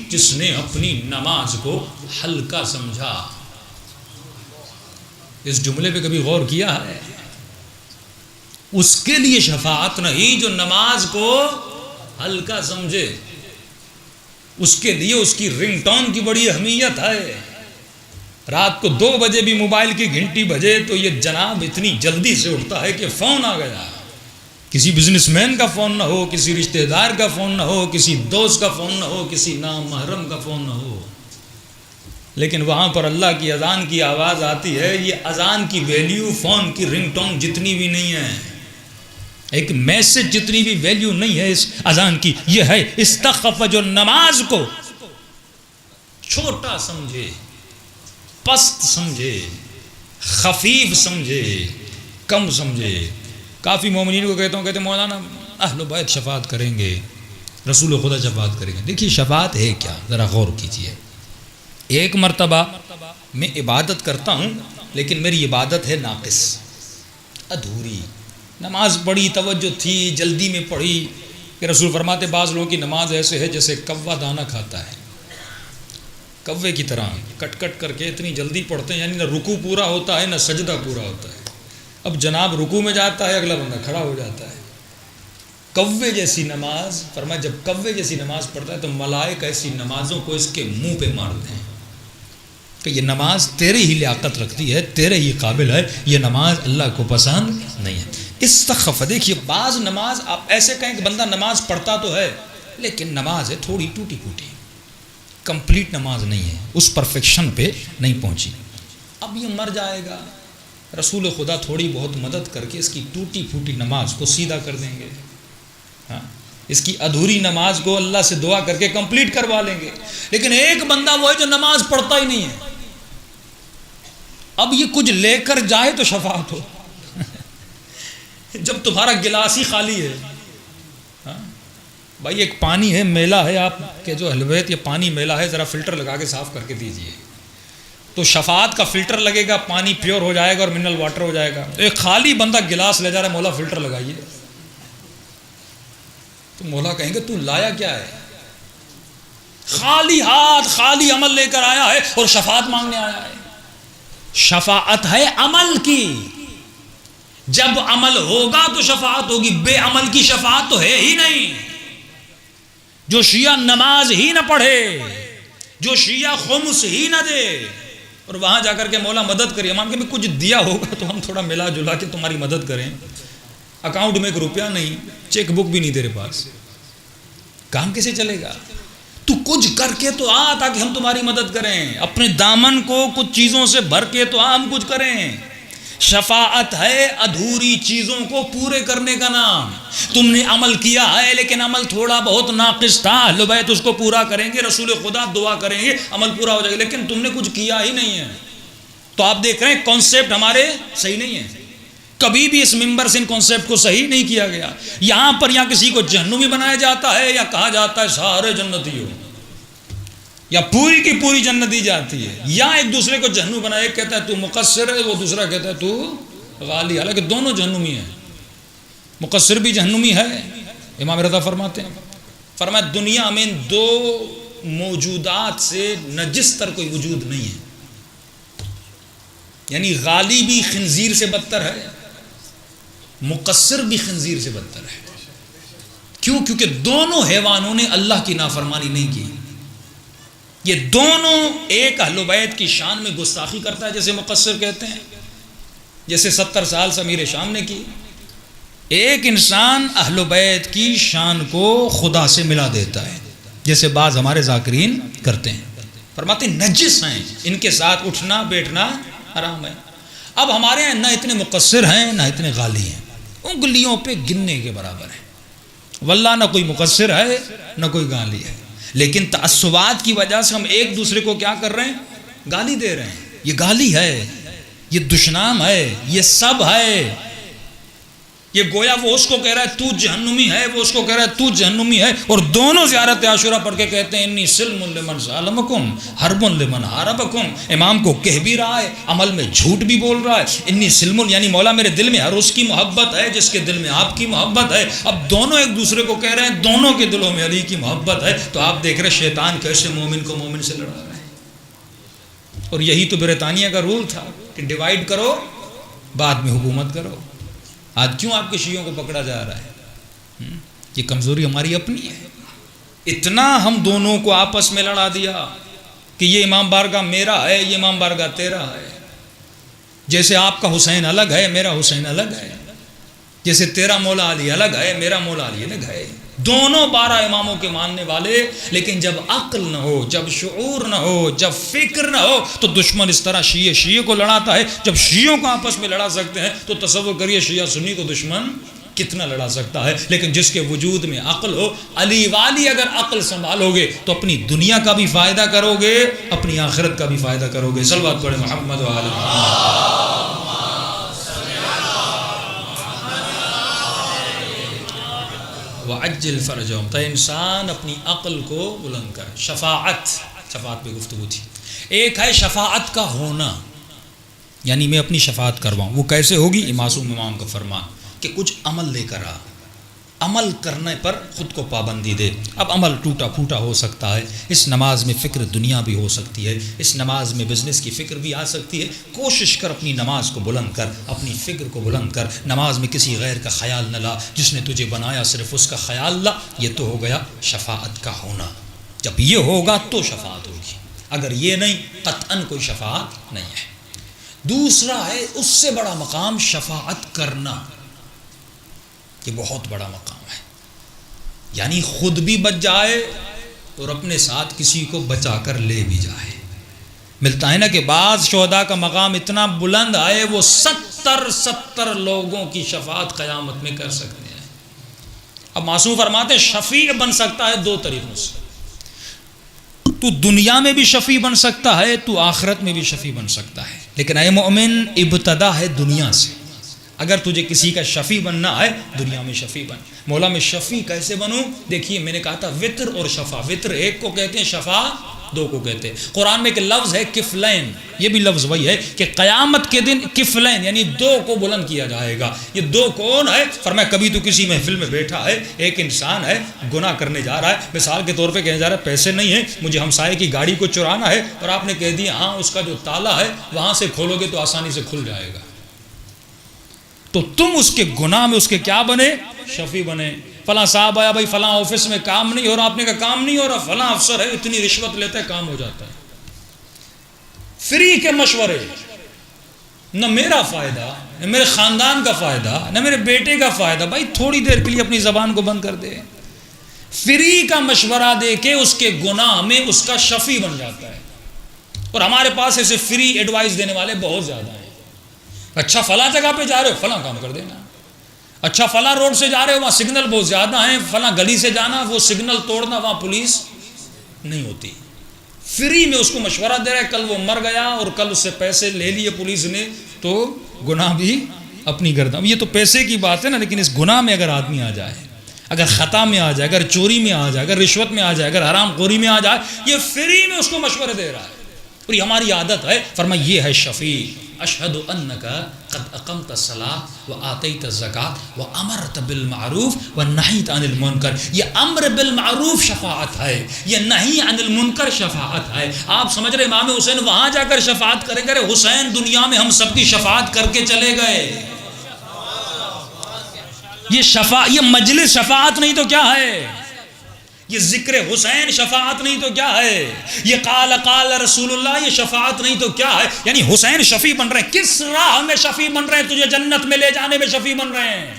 S2: جس نے اپنی نماز کو ہلکا سمجھا. اس جملے پہ کبھی غور کیا ہے؟ اس کے لیے شفاعت نہیں جو نماز کو ہلکا سمجھے. اس کے لیے اس کی رنگ ٹون کی بڑی اہمیت ہے. رات کو 2 بجے بھی موبائل کی گھنٹی بجے تو یہ جناب اتنی جلدی سے اٹھتا ہے کہ فون آ گیا. کسی بزنس مین کا فون نہ ہو, کسی رشتہ دار کا فون نہ ہو, کسی دوست کا فون نہ ہو, کسی نام محرم کا فون نہ ہو, لیکن وہاں پر اللہ کی اذان کی آواز آتی ہے. یہ اذان کی ویلیو فون کی رنگ ٹون جتنی بھی نہیں ہے, ایک میسج جتنی بھی ویلیو نہیں ہے اس اذان کی. یہ ہے استخف, جو نماز کو چھوٹا سمجھے, پست سمجھے, خفیف سمجھے, کم سمجھے. کافی مومنین کو کہتا ہوں, کہتے ہیں مولانا اہل بیت شفاعت کریں گے, رسول خدا شفاعت کریں گے. دیکھیے شفاعت ہے کیا, ذرا غور کیجئے. ایک مرتبہ میں عبادت کرتا ہوں لیکن میری عبادت ہے ناقص, ادھوری. نماز پڑھی, توجہ تھی, جلدی میں پڑھی کہ رسول فرماتے بعض لوگوں کی نماز ایسے ہے جیسے کوا دانہ کھاتا ہے, کوے کی طرح کٹ کٹ کر کے اتنی جلدی پڑھتے ہیں, یعنی نہ رکوع پورا ہوتا ہے نہ سجدہ پورا ہوتا ہے. اب جناب رکوع میں جاتا ہے, اگلا بندہ کھڑا ہو جاتا ہے. کوے جیسی نماز. فرمایا جب کوے جیسی نماز پڑھتا ہے تو ملائکہ ایسی نمازوں کو اس کے منہ پہ مارتے ہیں کہ یہ نماز تیرے ہی لیاقت رکھتی ہے, تیرے ہی قابل ہے, یہ نماز اللہ کو پسند نہیں ہے. استخف, دیکھیے بعض نماز آپ ایسے کہیں کہ بندہ نماز پڑھتا تو ہے لیکن نماز ہے تھوڑی ٹوٹی پھوٹی, کمپلیٹ نماز نہیں ہے, اس پرفیکشن پہ نہیں پہنچی. اب یہ مر جائے گا, رسول خدا تھوڑی بہت مدد کر کے اس کی ٹوٹی پھوٹی نماز کو سیدھا کر دیں گے. ہاں, اس کی ادھوری نماز کو اللہ سے دعا کر کے کمپلیٹ کروا لیں گے. لیکن ایک بندہ وہ ہے جو نماز پڑھتا ہی نہیں ہے. اب یہ کچھ لے کر جائے تو شفاعت ہو. جب تمہارا گلاس ہی خالی ہے, ہاں بھائی ایک پانی ہے میلا ہے, آپ کے جو اہل بیت یہ پانی میلا ہے, ذرا فلٹر لگا کے صاف کر کے دیجئے. تو شفاعت کا فلٹر لگے گا, پانی پیور ہو جائے گا اور منرل واٹر ہو جائے گا. ایک خالی بندہ گلاس لے جا رہا ہے, مولا فلٹر لگائیے, تو مولا کہیں گے تو لایا کیا ہے؟ خالی ہاتھ خالی عمل لے کر آیا ہے اور شفاعت مانگنے آیا ہے. شفاعت ہے عمل کی, جب عمل ہوگا تو شفاعت ہوگی, بے عمل کی شفاعت تو ہے ہی نہیں. جو شیعہ نماز ہی نہ پڑھے, جو شیعہ خمس ہی نہ دے اور وہاں جا کر کے مولا مدد کریے, مان کے میں کچھ دیا ہوگا تو ہم تھوڑا ملا جلا کے تمہاری مدد کریں, اکاؤنٹ میں 1 روپیہ نہیں, چیک بک بھی نہیں تیرے پاس, کام کیسے چلے گا؟ تو کچھ کر کے تو آ تاکہ ہم تمہاری مدد کریں, اپنے دامن کو کچھ چیزوں سے بھر کے تو آ, ہم کچھ کریں. شفاعت ہے ادھوری چیزوں کو پورے کرنے کا نام. تم نے عمل کیا ہے لیکن عمل تھوڑا بہت ناقص تھا, اہل بیت اس کو پورا کریں گے, رسول خدا دعا کریں گے, عمل پورا ہو جائے گا, لیکن تم نے کچھ کیا ہی نہیں ہے. تو آپ دیکھ رہے ہیں کانسیپٹ ہمارے صحیح نہیں ہے. کبھی بھی اس ممبر سے ان کانسیپٹ کو صحیح نہیں کیا گیا. یہاں پر یا کسی کو جہنمی بنایا جاتا ہے یا کہا جاتا ہے سارے جنتی ہو, یا پوری کی پوری جنت دی جاتی ہے, یا ایک دوسرے کو جہنم بنایا, ایک کہتا ہے تو مقصر ہے, وہ دوسرا کہتا ہے تو غالی, حالانکہ دونوں جہنمی ہیں. مقصر بھی جہنمی ہے. امام رضا فرماتے ہیں, فرمایا دنیا میں 2 موجودات سے نجس تر کوئی وجود نہیں ہے. یعنی غالی بھی خنزیر سے بدتر ہے، مقصر بھی خنزیر سے بدتر ہے. کیوں؟ کیونکہ دونوں حیوانوں نے اللہ کی نافرمانی نہیں کی. یہ دونوں، ایک اہل بیت کی شان میں گستاخی کرتا ہے جیسے مقصر کہتے ہیں، جیسے 70 سال سے امیر شام نے کی. ایک انسان اہل بیت کی شان کو خدا سے ملا دیتا ہے جیسے بعض ہمارے ذاکرین کرتے ہیں. فرماتے ہیں نجس ہیں، ان کے ساتھ اٹھنا بیٹھنا حرام ہے. اب ہمارے ہیں نہ اتنے مقصر ہیں نہ اتنے غالی ہیں، انگلیوں پہ گننے کے برابر ہیں. واللہ نہ کوئی مقصر ہے نہ کوئی غالی ہے، لیکن تعصبات کی وجہ سے ہم ایک دوسرے کو کیا کر رہے ہیں؟ گالی دے رہے ہیں. یہ گالی ہے، یہ دشنام ہے، یہ سب ہے. یہ گویا وہ اس کو کہہ رہا ہے تو جہنمی ہے، وہ اس کو کہہ رہا ہے تو جہنمی ہے، اور دونوں زیارت عاشورہ پڑھ کے کہتے ہیں انی سلم لمن ظالمکم حرب لمن حاربکم. امام کو کہہ بھی رہا ہے، عمل میں جھوٹ بھی بول رہا ہے. انی سلم یعنی مولا میرے دل میں ہر اس کی محبت ہے جس کے دل میں آپ کی محبت ہے. اب دونوں ایک دوسرے کو کہہ رہے ہیں دونوں کے دلوں میں علی کی محبت ہے. تو آپ دیکھ رہے شیطان کیسے مومن کو مومن سے لڑا رہا ہے. اور یہی تو برطانیہ کا رول تھا کہ ڈیوائیڈ کرو بعد میں حکومت کرو. آج کیوں آپ کے شیعوں کو پکڑا جا رہا ہے؟ یہ کمزوری ہماری اپنی ہے. اتنا ہم دونوں کو آپس میں لڑا دیا کہ یہ امام بارگاہ میرا ہے، یہ امام بارگاہ تیرا ہے. جیسے آپ کا حسین الگ ہے، میرا حسین الگ ہے. جیسے تیرا مولا علی الگ ہے، میرا مولا علی الگ ہے. دونوں 12 اماموں کے ماننے والے، لیکن جب عقل نہ ہو، جب شعور نہ ہو، جب فکر نہ ہو تو دشمن اس طرح شیعہ کو لڑاتا ہے. جب شیعوں کو آپس میں لڑا سکتے ہیں تو تصور کریے شیعہ سنی کو دشمن کتنا لڑا سکتا ہے. لیکن جس کے وجود میں عقل ہو، علی والی اگر عقل سنبھالو گے تو اپنی دنیا کا بھی فائدہ کرو گے، اپنی آخرت کا بھی فائدہ کرو گے. صلوات پڑھیں محمد و آل محمد. وعجل فرجہم. تو انسان اپنی عقل کو بلند کر. شفاعت پہ گفتگو تھی. ایک ہے شفاعت کا ہونا، یعنی میں اپنی شفاعت کرواؤں. وہ کیسے ہوگی؟ معصوم امام کا فرمان کہ کچھ عمل لے کر آ، عمل کرنے پر خود کو پابندی دے. اب عمل ٹوٹا پھوٹا ہو سکتا ہے، اس نماز میں فکر دنیا بھی ہو سکتی ہے، اس نماز میں بزنس کی فکر بھی آ سکتی ہے. کوشش کر اپنی نماز کو بلند کر، اپنی فکر کو بلند کر. نماز میں کسی غیر کا خیال نہ لا، جس نے تجھے بنایا صرف اس کا خیال لا. یہ تو ہو گیا شفاعت کا ہونا. جب یہ ہوگا تو شفاعت ہوگی، اگر یہ نہیں قطعاً کوئی شفاعت نہیں ہے. دوسرا ہے اس سے بڑا مقام شفاعت کرنا. یہ بہت بڑا مقام ہے، یعنی خود بھی بچ جائے اور اپنے ساتھ کسی کو بچا کر لے بھی جائے. ملتا ہے نا کہ بعض شہداء کا مقام اتنا بلند ہے وہ 70 لوگوں کی شفاعت قیامت میں کر سکتے ہیں. اب معصوم فرماتے ہیں شفیع بن سکتا ہے 2 طریقوں سے. تو دنیا میں بھی شفیع بن سکتا ہے، تو آخرت میں بھی شفیع بن سکتا ہے. لیکن اے مومن ابتدا ہے دنیا سے. اگر تجھے کسی کا شفیع بننا ہے دنیا میں شفیع بن. مولا میں شفیع کیسے بنوں؟ دیکھیے میں نے کہا تھا وطر اور شفا. وطر ایک کو کہتے ہیں، شفا 2 کو کہتے ہیں. قرآن میں ایک لفظ ہے کفلین، یہ بھی لفظ وہی ہے کہ قیامت کے دن کفلین یعنی 2 کو بلند کیا جائے گا. یہ 2 کون ہے؟ فرمایا کبھی تو کسی محفل میں بیٹھا ہے، ایک انسان ہے گناہ کرنے جا رہا ہے، مثال کے طور پہ کہنے جا رہا ہے پیسے نہیں ہیں، مجھے ہمسائے کی گاڑی کو چرانا ہے، اور آپ نے کہہ دیا ہاں اس کا جو تالا ہے وہاں سے کھولو گے تو آسانی سے کھل جائے گا. تو تم اس کے گناہ میں اس کے کیا بنے؟ شفیع بنے. فلاں صاحب آیا بھائی فلاں آفس میں کام نہیں ہو رہا، آپ نے کہا کام نہیں ہو رہا، فلاں افسر ہے اتنی رشوت لیتا ہے کام ہو جاتا ہے. فری کے مشورے، نہ میرا فائدہ نہ میرے خاندان کا فائدہ نہ میرے بیٹے کا فائدہ. بھائی تھوڑی دیر کے لیے اپنی زبان کو بند کر دے. فری کا مشورہ دے کے اس کے گناہ میں اس کا شفیع بن جاتا ہے. اور ہمارے پاس ایسے فری ایڈوائز دینے والے بہت زیادہ ہیں. اچھا فلاں جگہ پہ جا رہے ہو فلاں کام کر دینا. اچھا فلاں روڈ سے جا رہے ہو وہاں سگنل بہت زیادہ ہیں، فلاں گلی سے جانا، وہ سگنل توڑنا، وہاں پولیس نہیں ہوتی. فری میں اس کو مشورہ دے رہا ہے. کل وہ مر گیا اور کل اس سے پیسے لے لیے پولیس نے تو گناہ بھی اپنی گردن. یہ تو پیسے کی بات ہے نا، لیکن اس گناہ میں اگر آدمی آ جائے، اگر خطا میں آ جائے، اگر چوری میں آ جائے، اگر رشوت میں آ جائے، اگر حرام خوری میں آ جائے، یہ فری میں اس کو مشورے دے رہا ہے. اور یہ ہماری عادت ہے. فرمایا یہ ہے شفیع. اشہد انک قد اقمت الصلاۃ وآتیت الزکاۃ وامرت بالمعروف ونہیت عن المنکر. یہ امر بالمعروف شفاعت ہے, یہ نہی عن المنکر شفاعت ہے. آپ سمجھ رہے امام حسین وہاں جا کر شفاعت کریں گے؟ حسین دنیا میں ہم سب کی شفاعت کر کے چلے گئے. یہ مجلس شفاعت نہیں تو کیا ہے؟ یہ ذکر حسین شفاعت نہیں تو کیا ہے؟ یہ قال رسول اللہ یہ شفاعت نہیں تو کیا ہے؟ یعنی حسین شفیع بن رہے ہیں. کس راہ میں شفیع بن رہے ہیں؟ تجھے جنت میں لے جانے میں شفیع بن رہے ہیں.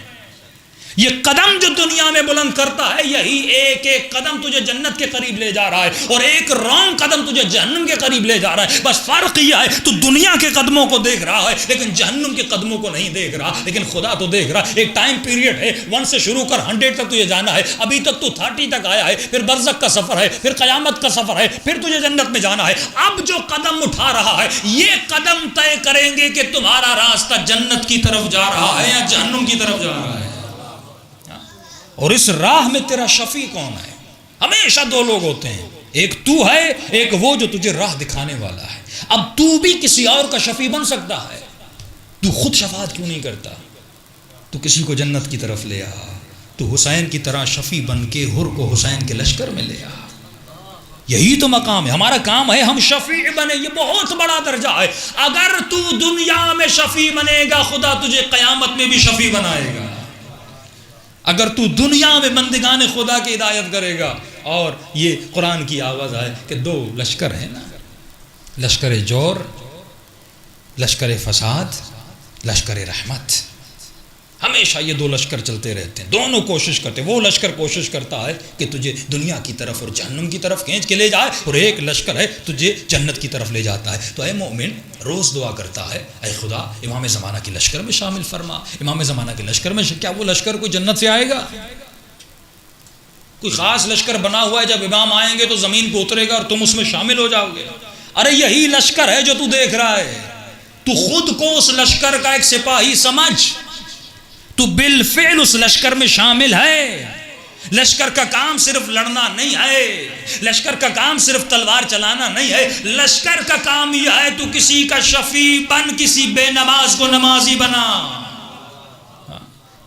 S2: یہ قدم جو دنیا میں بلند کرتا ہے یہی ایک ایک قدم تجھے جنت کے قریب لے جا رہا ہے, اور ایک رانگ قدم تجھے جہنم کے قریب لے جا رہا ہے. بس فرق یہ ہے تو دنیا کے قدموں کو دیکھ رہا ہے لیکن جہنم کے قدموں کو نہیں دیکھ رہا, لیکن خدا تو دیکھ رہا. ایک ٹائم پیریڈ ہے, 1 سے شروع کر 100 تک تجھے جانا ہے. ابھی تک تو 30 تک آیا ہے, پھر برزخ کا سفر ہے, پھر قیامت کا سفر ہے, پھر تجھے جنت میں جانا ہے. اب جو قدم اٹھا رہا ہے یہ قدم طے کریں گے کہ تمہارا راستہ جنت کی طرف جا رہا ہے یا جہنم کی طرف جا رہا ہے. اور اس راہ میں تیرا شفیع کون ہے؟ ہمیشہ 2 لوگ ہوتے ہیں, ایک تو ہے, ایک وہ جو تجھے راہ دکھانے والا ہے. اب تو بھی کسی اور کا شفیع بن سکتا ہے, تو خود شفاعت کیوں نہیں کرتا؟ تو کسی کو جنت کی طرف لے آ. تو حسین کی طرح شفیع بن کے حر کو حسین کے لشکر میں لے آ. یہی تو مقام ہے. ہمارا کام ہے ہم شفیع بنے, یہ بہت بڑا درجہ ہے. اگر تو دنیا میں شفیع بنے گا خدا تجھے قیامت میں بھی شفیع بنائے گا. اگر تو دنیا میں بندگان خدا کی ہدایت کرے گا. اور یہ قرآن کی آواز ہے کہ 2 لشکر ہیں نا, لشکر جور, لشکر فساد, لشکر رحمت. ہمیشہ یہ 2 لشکر چلتے رہتے ہیں, دونوں کوشش کرتے ہیں. وہ لشکر کوشش کرتا ہے کہ تجھے دنیا کی طرف اور جہنم کی طرف کھینچ کے لے جائے, اور ایک لشکر ہے تجھے جنت کی طرف لے جاتا ہے. تو اے مومن روز دعا کرتا ہے, اے خدا امام زمانہ کی لشکر میں شامل فرما. امام زمانہ کے لشکر میں کیا وہ لشکر کوئی جنت سے آئے گا؟ کوئی خاص لشکر بنا ہوا ہے, جب امام آئیں گے تو زمین کو اترے گا اور تم اس میں شامل ہو جاؤ گے. ارے یہی لشکر ہے جو تو دیکھ رہا ہے. تو خود کو اس لشکر کا ایک سپاہی سمجھ, تو بالفعل اس لشکر میں شامل ہے. لشکر کا کام صرف لڑنا نہیں ہے, لشکر کا کام صرف تلوار چلانا نہیں ہے. لشکر کا کام یہ ہے تو کسی کا شفیع بن, کسی بے نماز کو نمازی بنا,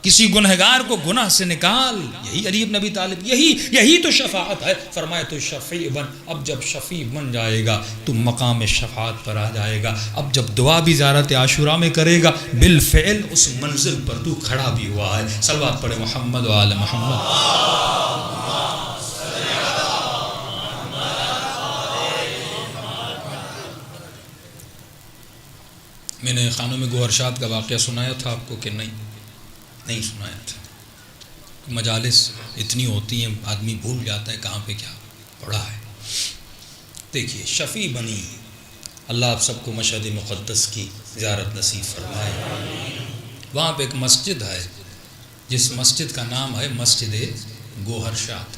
S2: کسی گنہگار کو گناہ سے نکال. یہی علی بن ابی طالب, یہی تو شفاعت ہے. فرمایا تو شفیع بن. اب جب شفیع بن جائے گا تو مقام شفاعت پر آ جائے گا. اب جب دعا بھی زیارت عاشوراء میں کرے گا بالفعل اس منزل پر تو کھڑا بھی ہوا ہے. صلوات پڑھے محمد و آل محمد. میں نے خانم گوہرشاد کا واقعہ سنایا تھا آپ کو کہ نہیں سنایا تھا. مجالس اتنی ہوتی ہیں آدمی بھول جاتا ہے کہاں پہ کیا پڑھا ہے. دیکھیے شفیع بنی, اللہ آپ سب کو مشہد مقدس کی زیارت نصیب فرمائے. وہاں پہ ایک مسجد ہے جس مسجد کا نام ہے مسجد گوہرشاد.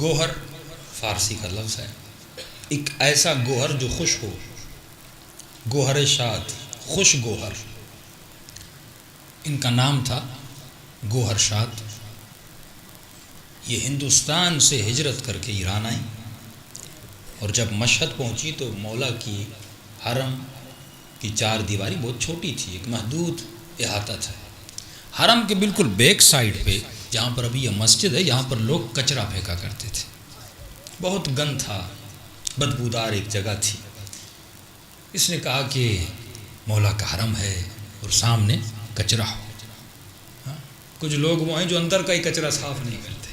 S2: گوہر فارسی کا لفظ ہے, ایک ایسا گوہر جو خوش ہو, گوہر شاد, خوش گوہر. ان کا نام تھا گوہر شاد. یہ ہندوستان سے ہجرت کر کے ایران آئیں, اور جب مشہد پہنچی تو مولا کی حرم کی 4 دیواری بہت چھوٹی تھی, ایک محدود احاطہ تھا. حرم کے بالکل بیک سائیڈ پہ جہاں پر ابھی یہ مسجد ہے, یہاں پر لوگ کچرا پھینکا کرتے تھے. بہت گند تھا, بدبودار ایک جگہ تھی. اس نے کہا کہ مولا کا حرم ہے اور سامنے کچرا ہو. کچھ لوگ وہ ہیں جو اندر کا ہی کچرا صاف نہیں کرتے,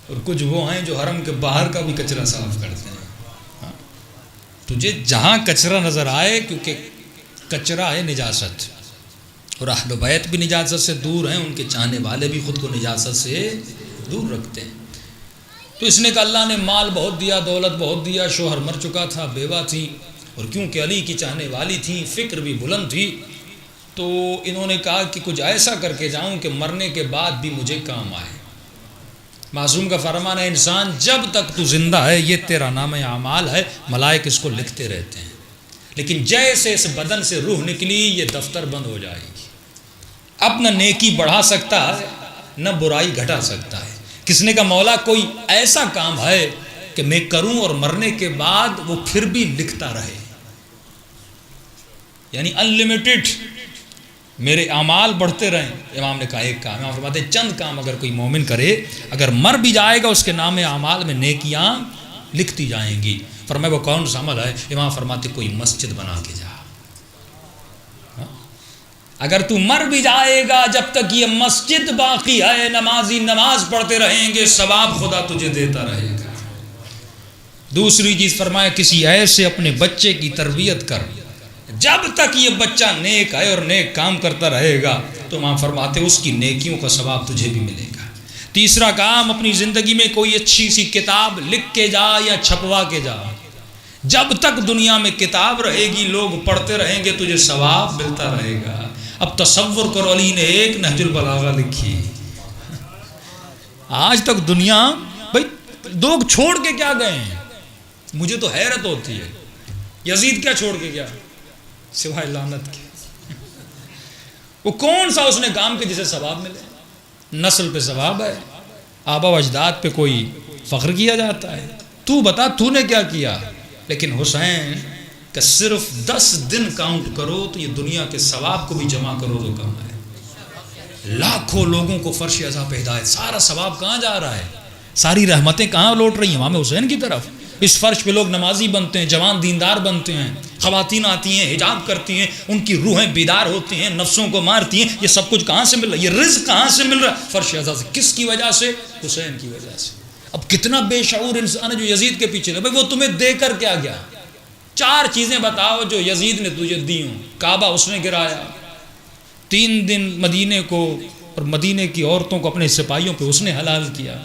S2: اور کچھ وہ ہیں جو حرم کے باہر کا بھی کچرا صاف کرتے ہیں. تجھے جہاں کچرا نظر آئے, کیونکہ کچرا ہے نجاست, اور اہل بیت بھی نجاست سے دور ہیں, ان کے چاہنے والے بھی خود کو نجاست سے دور رکھتے ہیں. تو اس نے کہا اللہ نے مال بہت دیا, دولت بہت دیا, شوہر مر چکا تھا, بیوہ تھی, اور کیونکہ علی کی چاہنے والی تھیں, فکر بھی بلند تھی, تو انہوں نے کہا کہ کچھ ایسا کر کے جاؤں کہ مرنے کے بعد بھی مجھے کام آئے. معصوم کا فرمان ہے انسان جب تک تو زندہ ہے یہ تیرا نام اعمال ہے, ملائک اس کو لکھتے رہتے ہیں, لیکن جیسے اس بدن سے روح نکلی یہ دفتر بند ہو جائے گی. اب نہ نیکی بڑھا سکتا ہے نہ برائی گھٹا سکتا ہے. کس نے کہا مولا کوئی ایسا کام ہے کہ میں کروں اور مرنے کے بعد وہ پھر بھی لکھتا رہے. یعنی انلمیٹڈ میرے اعمال بڑھتے رہیں. امام نے کہا ایک کام. امام فرماتے ہیں چند کام اگر کوئی مومن کرے, اگر مر بھی جائے گا اس کے نام اعمال میں نیکیاں لکھتی جائیں گی. فرمایا وہ کون سا عمل ہے؟ امام فرماتے کوئی مسجد بنا کے جا. اگر تو مر بھی جائے گا جب تک یہ مسجد باقی ہے, نمازی نماز پڑھتے رہیں گے, ثواب خدا تجھے دیتا رہے گا. دوسری چیز فرمایا کسی ایسے اپنے بچے کی تربیت کر جب تک یہ بچہ نیک ہے اور نیک کام کرتا رہے گا تو امام فرماتے اس کی نیکیوں کا ثواب تجھے بھی ملے گا. تیسرا کام اپنی زندگی میں کوئی اچھی سی کتاب لکھ کے جا یا چھپوا کے جا. جب تک دنیا میں کتاب رہے گی, لوگ پڑھتے رہیں گے, تجھے ثواب ملتا رہے گا. اب تصور کرو علی نے ایک نہج البلاغہ لکھی. آج تک دنیا بھائی لوگ چھوڑ کے کیا گئے ہیں؟ مجھے تو حیرت ہوتی ہے. یزید کیا چھوڑ کے گیا سوائے لعنت کے؟ وہ کون سا اس نے کام کے جسے ثواب ملے؟ نسل پہ ثواب ہے, آبا و اجداد پہ کوئی فخر کیا جاتا ہے. تو بتا تو نے کیا کیا؟ لیکن حسین کہ صرف 10 دن کاؤنٹ کرو تو یہ دنیا کے ثواب کو بھی جمع کرو تو کم ہے. لاکھوں لوگوں کو فرش عزا پہ ہدایت, سارا ثواب کہاں جا رہا ہے؟ ساری رحمتیں کہاں لوٹ رہی ہیں؟ امام حسین کی طرف. اس فرش پہ لوگ نمازی بنتے ہیں, جوان دیندار بنتے ہیں, خواتین آتی ہیں حجاب کرتی ہیں, ان کی روحیں بیدار ہوتی ہیں, نفسوں کو مارتی ہیں. یہ سب کچھ کہاں سے مل رہا ہے؟ یہ رزق کہاں سے مل رہا ہے؟ فرش عزا سے. کس کی وجہ سے؟ حسین کی وجہ سے. اب کتنا بے شعور انسان ہے جو یزید کے پیچھے لگا. وہ تمہیں دے کر کیا گیا؟ 4 چیزیں بتاؤ جو یزید نے تجھے دی ہوں. کعبہ اس نے گرایا, 3 دن مدینے کو اور مدینے کی عورتوں کو اپنے سپاہیوں پہ اس نے حلال کیا,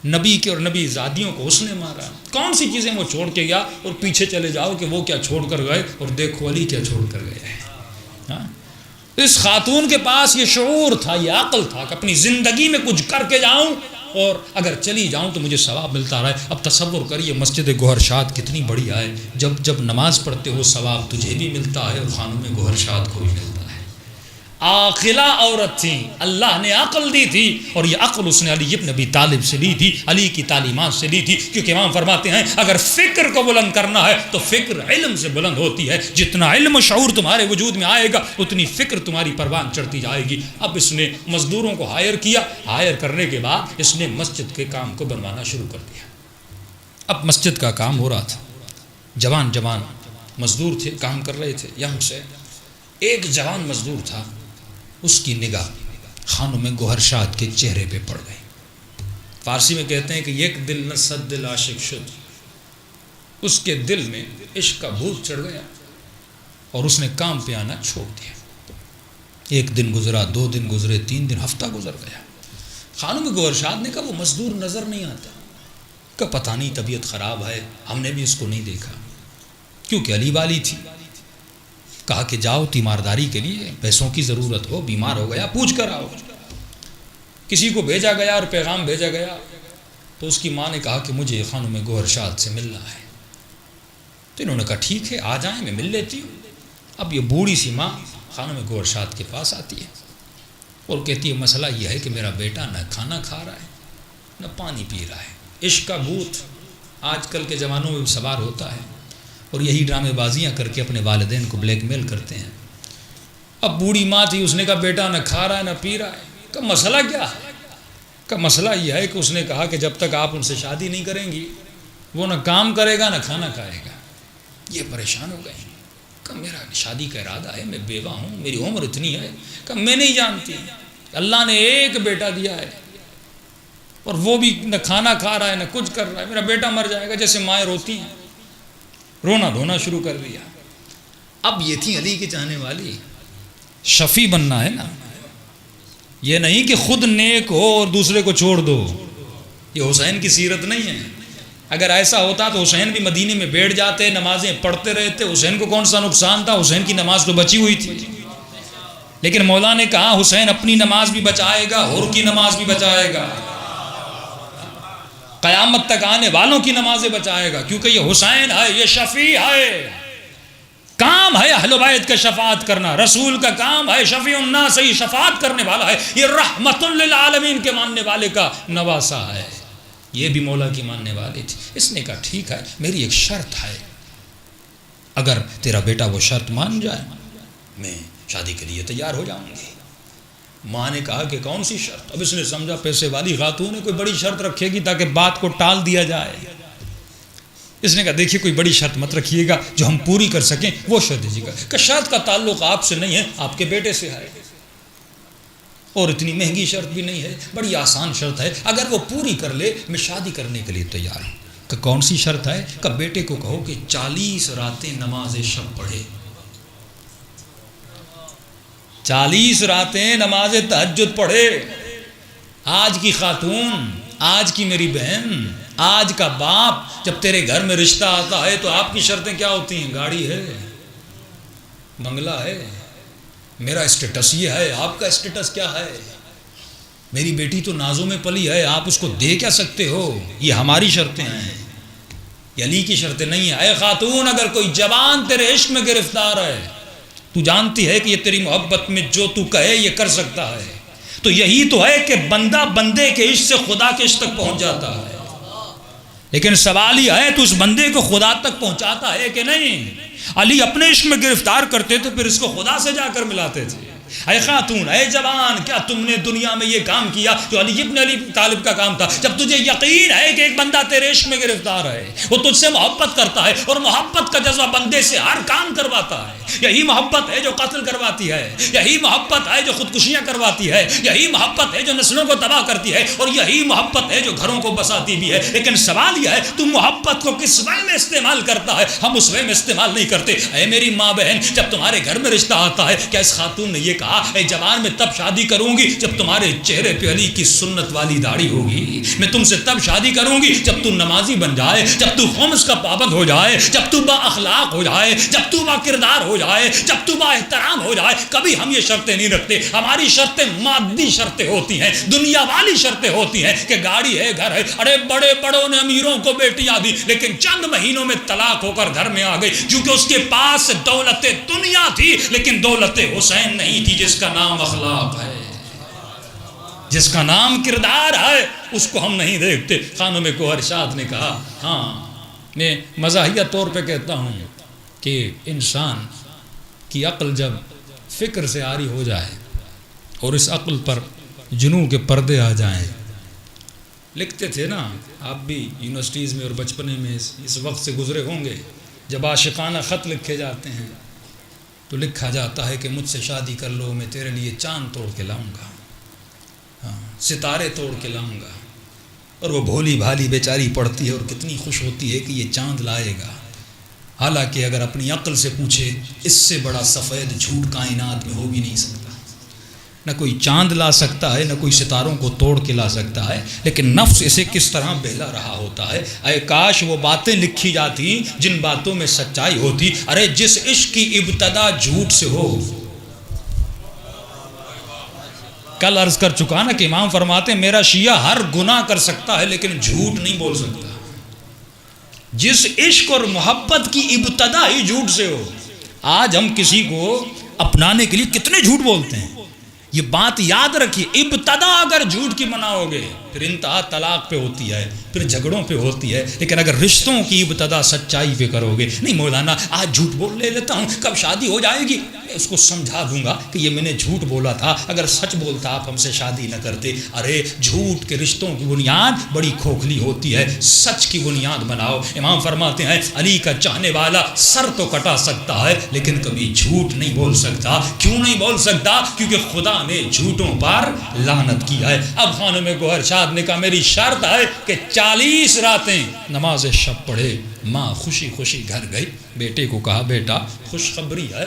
S2: نبی کے اور نبی زادیوں کو اس نے مارا. کون سی چیزیں وہ چھوڑ کے گیا؟ اور پیچھے چلے جاؤ کہ وہ کیا چھوڑ کر گئے اور دیکھو علی کیا چھوڑ کر گئے ہیں. اس خاتون کے پاس یہ شعور تھا, یہ عقل تھا کہ اپنی زندگی میں کچھ کر کے جاؤں اور اگر چلی جاؤں تو مجھے ثواب ملتا رہا ہے. اب تصور کریے مسجد گوہر شاد کتنی بڑھیا ہے. جب نماز پڑھتے ہو ثواب تجھے بھی ملتا ہے اور خانم گوہر شاد کو بھی ملتا ہے. عاقلہ عورت تھی, اللہ نے عقل دی تھی, اور یہ عقل اس نے علی ابن ابی طالب سے لی تھی, علی کی تعلیمات سے لی تھی. کیونکہ امام فرماتے ہیں اگر فکر کو بلند کرنا ہے تو فکر علم سے بلند ہوتی ہے. جتنا علم و شعور تمہارے وجود میں آئے گا اتنی فکر تمہاری پروان چڑھتی جائے گی. اب اس نے مزدوروں کو ہائر کیا, ہائر کرنے کے بعد اس نے مسجد کے کام کو بنوانا شروع کر دیا. اب مسجد کا کام ہو رہا تھا, جوان مزدور تھے, کام کر رہے تھے. یہاں سے ایک جوان مزدور تھا, اس کی نگاہ خانم گوہر شاد کے چہرے پہ پڑ گئی. فارسی میں کہتے ہیں کہ یک دل نہ صد دل عاشق شد. اس کے دل میں عشق کا بھوت چڑھ گیا اور اس نے کام پہ آنا چھوڑ دیا. 1 دن گزرا, 2 دن گزرے, 3 دن, ہفتہ گزر گیا. خانم گوہر شاد نے کہا وہ مزدور نظر نہیں آتا, کہ پتہ نہیں طبیعت خراب ہے, ہم نے بھی اس کو نہیں دیکھا. کیونکہ علی والی تھی. کہا کہ جاؤ تیمارداری کے لیے, پیسوں کی ضرورت ہو, بیمار ہو گیا, پوچھ کر آؤ. کسی کو بھیجا گیا اور پیغام بھیجا گیا تو اس کی ماں نے کہا کہ مجھے خانم گوہر شاد سے ملنا ہے. تو انہوں نے کہا ٹھیک ہے آ جائیں, میں مل لیتی ہوں. اب یہ بوڑھی سی ماں خانم گوہر شاد کے پاس آتی ہے اور کہتی ہے مسئلہ یہ ہے کہ میرا بیٹا نہ کھانا کھا رہا ہے نہ پانی پی رہا ہے. عشق کا بھوت آج کل کے زمانوں میں سوار ہوتا ہے اور یہی ڈرامے بازیاں کر کے اپنے والدین کو بلیک میل کرتے ہیں. اب بوڑھی ماں تھی, اس نے کہا بیٹا نہ کھا رہا ہے نہ پی رہا ہے. کہ مسئلہ کیا ہے؟ کہ مسئلہ یہ ہے کہ اس نے کہا کہ جب تک آپ ان سے شادی نہیں کریں گی وہ نہ کام کرے گا نہ کھانا کھائے گا. یہ پریشان ہو گئے. کہ میرا شادی کا ارادہ ہے, میں بیوہ ہوں, میری عمر اتنی ہے. کہ میں نہیں جانتی, اللہ نے ایک بیٹا دیا ہے اور وہ بھی نہ کھانا کھا رہا ہے نہ کچھ کر رہا ہے, میرا بیٹا مر جائے گا. جیسے مائیں روتی ہیں, رونا دھونا شروع کر دیا. اب یہ تھی علی کی چاہنے والی. شفیع بننا ہے نا, یہ نہیں کہ خود نیک ہو اور دوسرے کو چھوڑ دو. یہ حسین کی سیرت نہیں ہے. اگر ایسا ہوتا تو حسین بھی مدینے میں بیٹھ جاتے, نمازیں پڑھتے رہتے. حسین کو کون سا نقصان تھا؟ حسین کی نماز تو بچی ہوئی تھی. لیکن مولا نے کہا حسین اپنی نماز بھی بچائے گا, حر کی نماز بھی بچائے گا, قیامت تک آنے والوں کی نمازیں بچائے گا. کیونکہ یہ حسین ہے, یہ شفیع ہے. کام ہے اہل بیت کا شفاعت کرنا, رسول کا کام ہے شفیع الناس, یہ شفاعت کرنے والا ہے. یہ رحمت للعالمین کے ماننے والے کا نواسا ہے. یہ بھی مولا کی ماننے والی تھی. اس نے کہا ٹھیک ہے, میری ایک شرط ہے, اگر تیرا بیٹا وہ شرط مان جائے میں شادی کے لیے تیار ہو جاؤں گی۔ ماں نے کہا کہ کون سی شرط؟ اب اس نے سمجھا پیسے والی خاتون ہے، کوئی بڑی شرط رکھے گی تاکہ بات کو ٹال دیا جائے۔ اس نے کہا دیکھیے کوئی بڑی شرط مت رکھیے گا، جو ہم پوری کر سکیں وہ شرط دیجیے گا۔ کہ شرط کا تعلق آپ سے نہیں ہے، آپ کے بیٹے سے ہے، اور اتنی مہنگی شرط بھی نہیں ہے، بڑی آسان شرط ہے، اگر وہ پوری کر لے میں شادی کرنے کے لیے تیار ہوں۔ کہ کون سی شرط ہے؟ کہ بیٹے کو کہو کہ 40 راتیں نماز شب پڑھے، 40 راتیں نماز تہجد پڑھے۔ آج کی خاتون، آج کی میری بہن، آج کا باپ جب تیرے گھر میں رشتہ آتا ہے تو آپ کی شرطیں کیا ہوتی ہیں؟ گاڑی ہے، بنگلہ ہے، میرا اسٹیٹس یہ ہے، آپ کا اسٹیٹس کیا ہے؟ میری بیٹی تو نازوں میں پلی ہے، آپ اس کو دے کیا سکتے ہو؟ یہ ہماری شرطیں ہیں، یہ علی کی شرطیں نہیں ہیں۔ اے خاتون، اگر کوئی جوان تیرے عشق میں گرفتار ہے، تو جانتی ہے کہ یہ تیری محبت میں جو تو کہے یہ کر سکتا ہے، تو یہی تو ہے کہ بندہ بندے کے عشق سے خدا کے عشق تک پہنچ جاتا ہے۔ لیکن سوال یہ ہے تو اس بندے کو خدا تک پہنچاتا ہے کہ نہیں؟ علی اپنے عشق میں گرفتار کرتے تھے، پھر اس کو خدا سے جا کر ملاتے تھے۔ اے خاتون، اے جوان، کیا تم نے دنیا میں یہ کام کیا جو علی ابن ابی طالب کا کام تھا؟ جب تجھے یقین ہے کہ ایک بندہ تیرے عشق میں گرفتار ہے، وہ تجھ سے محبت کرتا ہے، اور محبت کا جذبہ بندے سے ہر کام کرواتا ہے۔ یہی محبت ہے جو قتل کرواتی ہے، یہی محبت ہے جو خودکشیاں کرواتی ہے، یہی محبت ہے جو نسلوں کو تباہ کرتی ہے، اور یہی محبت ہے جو گھروں کو بساتی بھی ہے۔ لیکن سوال یہ ہے تو محبت کو کس وے میں استعمال کرتا ہے؟ ہم اس وے میں استعمال نہیں کرتے۔ اے میری ماں بہن، جب تمہارے گھر میں رشتہ آتا ہے، کیا اس خاتون نے یہ کہا اے جوان میں تب شادی کروں گی جب تمہارے چہرے پہ علی کی سنت والی داڑھی ہوگی؟ میں تم سے تب شادی کروں گی جب تو نمازی بن جائے، جب تو خمس کا پابند ہو جائے، جب تو با اخلاق ہو جائے، جب تو با کردار ہو جائے، جب تو با احترام ہو جائے۔ کبھی ہم یہ شرطیں نہیں رکھتے، ہماری شرطیں مادی شرطیں ہوتی ہیں، دنیا والی شرطیں ہوتی ہیں کہ گاڑی ہے، گھر ہے۔ ارے بڑے بڑوں نے امیروں کو بیٹیاں دی، لیکن چند مہینوں میں طلاق ہو کر گھر میں آ گئی، کیونکہ اس کے پاس دولت دنیا تھی لیکن دولت حسین نہیں تھی، جس کا نام اخلاق ہے، جس کا نام کردار ہے، اس کو ہم نہیں دیکھتے۔ خانم گوہر شاد نے کہا ہاں میں مزاحیہ طور پہ کہتا ہوں کہ انسان کی عقل جب فکر سے عاری ہو جائے اور اس عقل پر جنوں کے پردے آ جائیں۔ لکھتے تھے نا آپ بھی یونیورسٹیز میں اور بچپنے میں اس وقت سے گزرے ہوں گے، جب عاشقانہ خط لکھے جاتے ہیں تو لکھا جاتا ہے کہ مجھ سے شادی کر لو، میں تیرے لیے چاند توڑ کے لاؤں گا، ستارے توڑ کے لاؤں گا، اور وہ بھولی بھالی بیچاری پڑھتی ہے اور کتنی خوش ہوتی ہے کہ یہ چاند لائے گا۔ حالانکہ اگر اپنی عقل سے پوچھے اس سے بڑا سفید جھوٹ کائنات میں ہو بھی نہیں سکتا۔ نہ کوئی چاند لا سکتا ہے، نہ کوئی ستاروں کو توڑ کے لا سکتا ہے، لیکن نفس اسے کس طرح بہلا رہا ہوتا ہے۔ اے کاش وہ باتیں لکھی جاتی جن باتوں میں سچائی ہوتی۔ ارے جس عشق کی ابتدا جھوٹ سے ہو، کل عرض کر چکا نا کہ امام فرماتے ہیں میرا شیعہ ہر گناہ کر سکتا ہے لیکن جھوٹ نہیں بول سکتا۔ جس عشق اور محبت کی ابتدا ہی جھوٹ سے ہو۔ آج ہم کسی کو اپنانے کے لیے کتنے جھوٹ بولتے ہیں، یہ بات یاد رکھیے، ابتدا اگر جھوٹ کی مناؤ گے پھر انتہا طلاق پہ ہوتی ہے، پھر جھگڑوں پہ ہوتی ہے۔ لیکن اگر رشتوں کی ابتدا سچائی پہ کرو گے، نہیں مولانا آج جھوٹ بول لے لیتا ہوں، کب شادی ہو جائے گی، میں اس کو سمجھا دوں گا کہ یہ میں نے جھوٹ بولا تھا، اگر سچ بولتا آپ ہم سے شادی نہ کرتے۔ ارے جھوٹ کے رشتوں کی بنیاد بڑی کھوکھلی ہوتی ہے، سچ کی بنیاد بناؤ۔ امام فرماتے ہیں علی کا چاہنے والا سر تو کٹا سکتا ہے لیکن کبھی جھوٹ نہیں بول سکتا۔ کیوں نہیں بول سکتا؟ کیونکہ خدا نے جھوٹوں پر لعنت کی ہے۔ اب خانم گوہر شاد نے کہا میری شرط ہے کہ 40 راتیں نماز شب پڑھے۔ ماں خوشی خوشی گھر گئی، بیٹے کو کہا بیٹا خوشخبری ہے،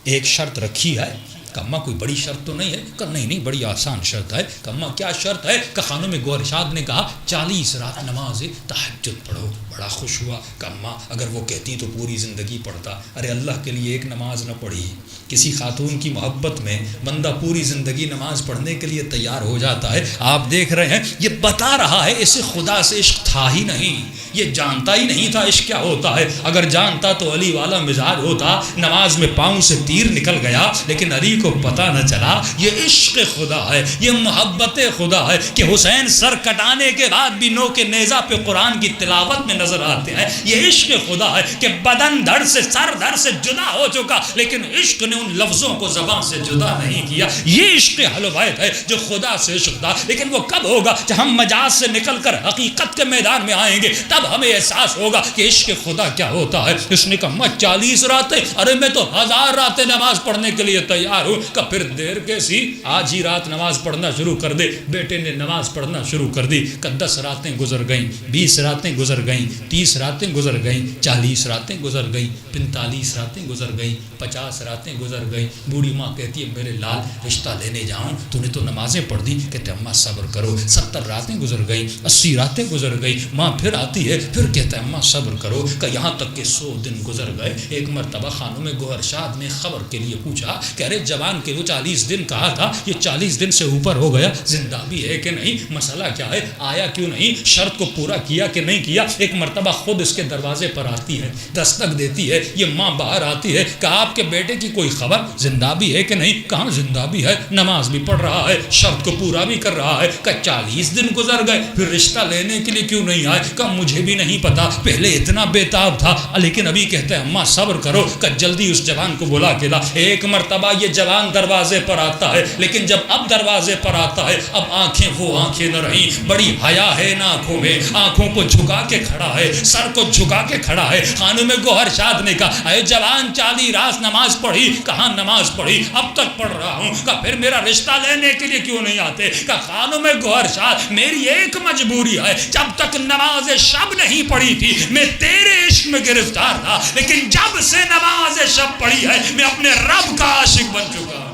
S2: ایک شرط رکھی ہے۔ کہ اماں کوئی بڑی شرط تو نہیں ہے؟ کہ نہیں بڑی آسان شرط ہے۔ کہ اماں کیا شرط ہے؟ کہ خانم گوہر شاد نے کہا 40 رات نماز تہجد پڑھو۔ بڑا خوش ہوا کہ اماں اگر وہ کہتی تو پوری زندگی پڑھتا۔ ارے اللہ کے لیے ایک نماز نہ پڑھی، کسی خاتون کی محبت میں بندہ پوری زندگی نماز پڑھنے کے لیے تیار ہو جاتا ہے۔ آپ دیکھ رہے ہیں یہ بتا رہا ہے اسے خدا سے عشق تھا ہی نہیں، یہ جانتا ہی نہیں تھا عشق کیا ہوتا ہے. اگر جانتا تو علی والا مزاج ہوتا. نماز میں پاؤں سے تیر نکل گیا لیکن علی کو پتہ نہ چلا یہ عشق خدا ہے, یہ محبت خدا ہے کہ حسین سر کٹانے کے بعد بھی نو کے نیزہ پہ قرآن کی تلاوت میں نظر آتے ہیں. یہ عشق خدا ہے کہ بدن دھڑ سے سر دھڑ سے جدا ہو چکا لیکن عشق نے ان لفظوں کو زبان سے جدا نہیں کیا. یہ عشق اہل بیت ہے جو خدا سے عشق تھا. لیکن وہ کب ہوگا جب ہم مجاز سے نکل کر حقیقت کے میدان میں آئیں گے, تب ہمیں احساس ہوگا کہ عشق خدا کیا ہوتا ہے. اس نے کہا میں 40 راتیں, ارے میں تو 1000 راتیں نماز پڑھنے کے لیے تیار ہوں. کہ پھر دیر کیسی, آج ہی رات نماز پڑھنا شروع کر دے. بیٹے نے نماز پڑھنا شروع کر دی. کہ 10 راتیں گزر گئیں, 20 راتیں گزر گئیں, 30 راتیں گزر گئیں, 40 راتیں گزر گئیں, 45 راتیں گزر گئیں, 50 راتیں گزر گئیں. بوڑھی ماں کہتی ہے میرے لال رشتہ لینے جاؤں, تو نے تو نمازیں پڑھ دی. کہتے اماں صبر کرو. 70 راتیں گزر گئیں, 80 راتیں گزر گئیں. ماں پھر آتی ہے, پھر کہتا ہے اماں صبر کرو. کہ یہاں تک کہ 100 دن گزر گئے. ایک مرتبہ خانم گوہر شاد نے خبر کے لیے پوچھا کہ ارے جوان کے وہ 40 دن کہا تھا, یہ 40 دن سے اوپر ہو گیا, زندہ بھی ہے کہ نہیں, مسئلہ کیا ہے, آیا کیوں نہیں, شرط کو پورا کیا کہ نہیں کیا. ایک مرتبہ خود اس کے دروازے پر آتی ہے, دستک دیتی ہے. یہ ماں باہر آتی ہے. کہ آپ کے بیٹے کی کوئی خبر, زندہ بھی ہے کہ نہیں. کہاں زندہ بھی ہے, نماز بھی پڑھ رہا ہے, شرط کو پورا بھی کر رہا ہے. کہ 40 دن گزر گئے, پھر رشتہ لینے کے لیے کیوں نہیں آئے. کہ مجھے بھی نہیں پتا, پہلے اتنا بےتاب تھا لیکن ابھی کہتے ہیں اماں صبر کرو. کہ جلدی اس جوان کو بلا کے لا. ایک مرتبہ یہ جوان دروازے پر آتا ہے, لیکن جب اب دروازے پر آتا ہے اب آنکھیں وہ آنکھیں نہ رہیں. بڑی حیا ہے نا آنکھوں میں, آنکھوں کو جھکا کے کھڑا ہے, سر کو جھکا کے کھڑا ہے. خانم گوہر شاد نے کہا اے جوان 40 رات نماز پڑھی. کہاں نماز پڑھی, اب تک پڑھ رہا ہوں. کہ پھر میرا رشتہ لینے کے لیے کیوں نہیں آتے. کہ خانم گوہر شاد میری ایک مجبوری ہے, جب تک نماز شب نہیں پڑھی تھی میں تیرے عشق میں گرفتار تھا, لیکن جب سے نماز شب پڑھی ہے میں اپنے رب کا عاشق بن چکا ہوں.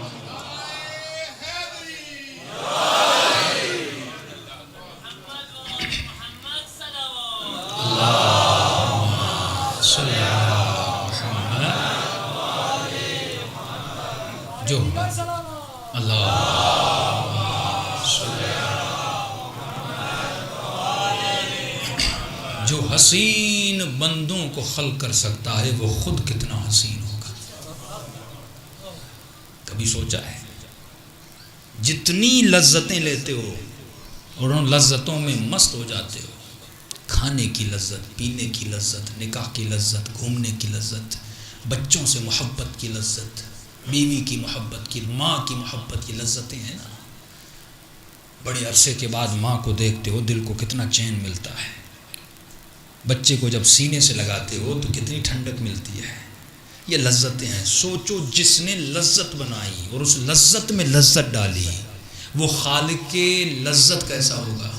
S2: جو جو حسین بندوں کو خلق کر سکتا ہے وہ خود کتنا حسین ہوگا. کبھی سوچا ہے جتنی لذتیں لیتے ہو اور ان لذتوں میں مست ہو جاتے ہو, کھانے کی لذت, پینے کی لذت, نکاح کی لذت, گھومنے کی لذت, بچوں سے محبت کی لذت, بیوی کی محبت کی, ماں کی محبت کی لذتیں ہیں نا. بڑے عرصے کے بعد ماں کو دیکھتے ہو دل کو کتنا چین ملتا ہے. بچے کو جب سینے سے لگاتے ہو تو کتنی ٹھنڈک ملتی ہے. یہ لذتیں ہیں. سوچو جس نے لذت بنائی اور اس لذت میں لذت ڈالی, وہ خالق کے لذت کیسا ہوگا.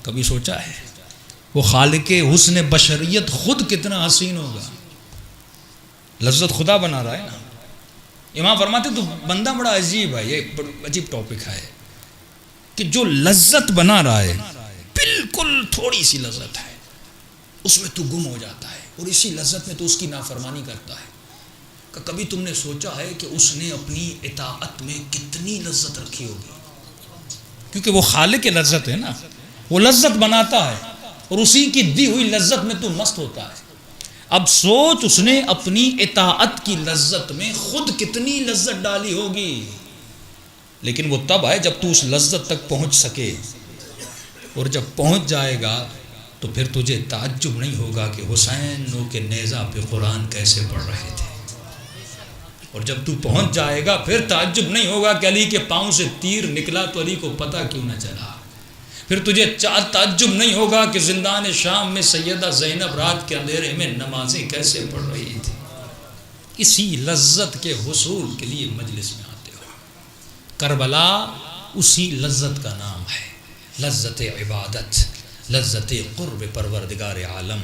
S2: کبھی سوچا ہے وہ خالق حسن بشریت خود کتنا حسین ہوگا. لذت خدا بنا رہا ہے نا. امام فرماتے تو بندہ بڑا عجیب ہے, یہ عجیب ٹاپک ہے کہ جو لذت بنا رہا ہے بالکل تھوڑی سی لذت ہے, اس میں تو گم ہو جاتا ہے اور اسی لذت میں تو اس کی نافرمانی کرتا ہے. کہ کبھی تم نے سوچا ہے کہ اس نے اپنی اطاعت میں کتنی لذت رکھی ہوگی, کیونکہ وہ خالق کی لذت ہے نا, وہ لذت بناتا ہے اور اسی کی دی ہوئی لذت میں تو مست ہوتا ہے. اب سوچ اس نے اپنی اطاعت کی لذت میں خود کتنی لذت ڈالی ہوگی. لیکن وہ تب ہے جب تو اس لذت تک پہنچ سکے, اور جب پہنچ جائے گا تو پھر تجھے تعجب نہیں ہوگا کہ حسین نو کے نیزہ پہ قرآن کیسے پڑھ رہے تھے. اور جب تو پہنچ جائے گا پھر تعجب نہیں ہوگا کہ علی کے پاؤں سے تیر نکلا تو علی کو پتہ کیوں نہ چلا. پھر تجھے تعجب نہیں ہوگا کہ زندان شام میں سیدہ زینب رات کے اندھیرے میں نمازیں کیسے پڑھ رہی تھی. اسی لذت کے حصول کے لیے مجلس میں آتے ہو. کربلا اسی لذت کا نام ہے, لذت عبادت, لذت قرب پروردگار عالم,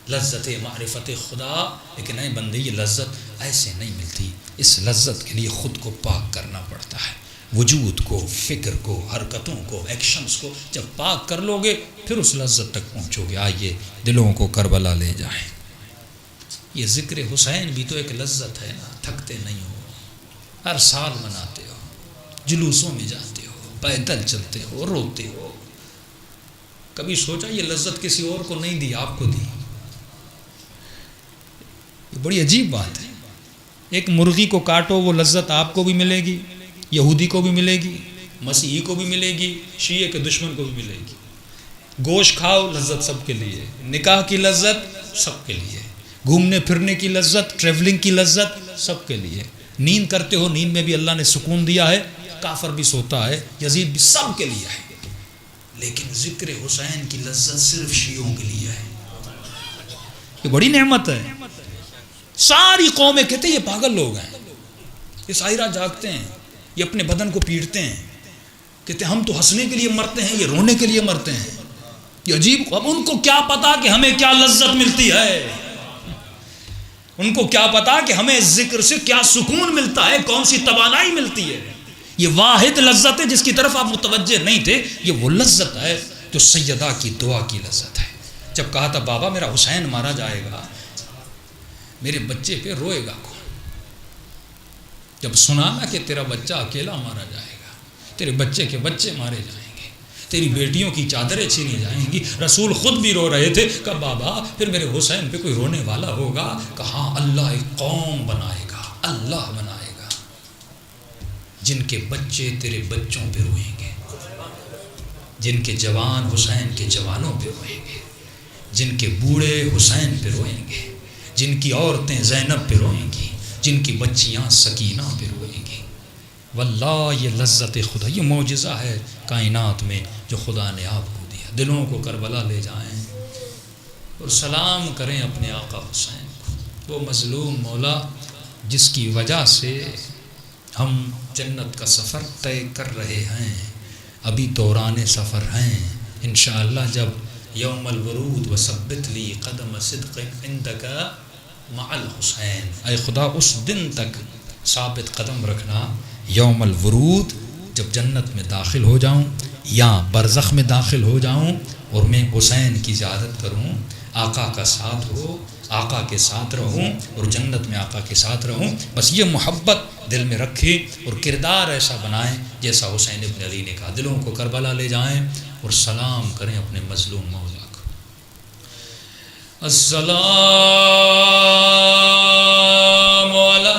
S2: لذت معرفت خدا. لیکن اے بندے یہ لذت ایسے نہیں ملتی. اس لذت کے لیے خود کو پاک کرنا پڑتا ہے, وجود کو, فکر کو, حرکتوں کو, ایکشنز کو. جب پاک کر لو گے پھر اس لذت تک پہنچو گے. آئیے دلوں کو کربلا لے جائیں. یہ ذکر حسین بھی تو ایک لذت ہے نا. تھکتے نہیں ہو, ہر سال مناتے ہو, جلوسوں میں جاتے ہو, پیدل چلتے ہو, روتے ہو. کبھی سوچا یہ لذت کسی اور کو نہیں دی، آپ کو دی؟ یہ بڑی عجیب بات ہے. ایک مرغی کو کاٹو وہ لذت آپ کو بھی ملے گی، یہودی کو بھی ملے گی، مسیحی کو بھی ملے گی، شیعہ کے دشمن کو بھی ملے گی. گوشت کھاؤ لذت سب کے لیے، نکاح کی لذت سب کے لیے، گھومنے پھرنے کی لذت، ٹریولنگ کی لذت سب کے لیے. نیند کرتے ہو، نیند میں بھی اللہ نے سکون دیا ہے، کافر بھی سوتا ہے، یزید بھی، سب کے لیے ہے. لیکن ذکر حسین کی لذت صرف شیعوں کے لیے ہے. یہ بڑی نعمت ہے. ساری قومیں کہتے ہیں یہ پاگل لوگ ہیں، یہ ساری رات جاگتے ہیں، یہ اپنے بدن کو پیٹتے ہیں، کہتے ہیں ہم تو ہنسنے کے لیے مرتے ہیں، یہ رونے کے لیے مرتے ہیں. یہ عجیب. اب ان کو کیا پتا کہ ہمیں کیا لذت ملتی ہے، ان کو کیا پتا کہ ہمیں ذکر سے کیا سکون ملتا ہے، کون سی توانائی ملتی ہے. یہ واحد لذت ہے جس کی طرف آپ متوجہ نہیں تھے. یہ وہ لذت ہے جو سیدہ کی دعا کی لذت ہے. جب کہا تھا بابا میرا حسین مارا جائے گا، میرے بچے پہ روئے گا کون؟ جب سنا نا کہ تیرا بچہ اکیلا مارا جائے گا، تیرے بچے کے بچے مارے جائیں گے، تیری بیٹیوں کی چادریں چھینی جائیں گی، رسول خود بھی رو رہے تھے. کہا بابا پھر میرے حسین پہ کوئی رونے والا ہوگا؟ کہا اللہ ایک قوم بنائے گا، اللہ بنائے گا جن کے بچے تیرے بچوں پہ روئیں گے، جن کے جوان حسین کے جوانوں پہ روئیں گے، جن کے بوڑھے حسین پہ روئیں گے، جن کی عورتیں زینب پہ روئیں گی، جن کی بچیاں سکینہ پہ روئیں گی. واللہ یہ لذت خدا، یہ معجزہ ہے کائنات میں جو خدا نے آپ کو دیا. دلوں کو کربلا لے جائیں اور سلام کریں اپنے آقا حسین کو، وہ مظلوم مولا جس کی وجہ سے ہم جنت کا سفر طے کر رہے ہیں. ابھی دوران سفر ہیں. انشاءاللہ جب یوم الورود وثبت لی قدم صدق عندک مع الحسین، اے خدا اس دن تک ثابت قدم رکھنا، یوم الورود جب جنت میں داخل ہو جاؤں یا برزخ میں داخل ہو جاؤں اور میں حسین کی زیارت کروں، آقا کا ساتھ ہو، آقا کے ساتھ رہوں اور جنت میں آقا کے ساتھ رہوں. بس یہ محبت دل میں رکھیں اور کردار ایسا بنائیں جیسا حسین ابن علی نے کہا. دلوں کو کربلا لے جائیں اور سلام کریں اپنے مظلوم مولا کو. السلام علی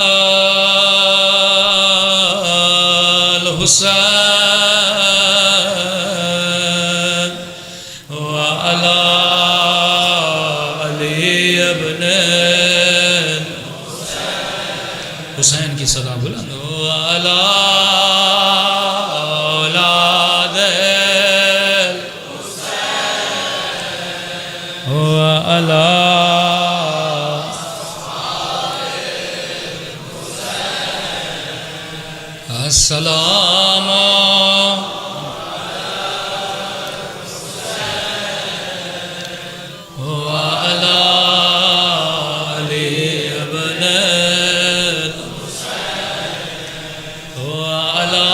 S2: الحسین وعلی علی ابن حسین کی صدا بلند وعلی اولاد وعلی السلام وعلی علی ابن وعلی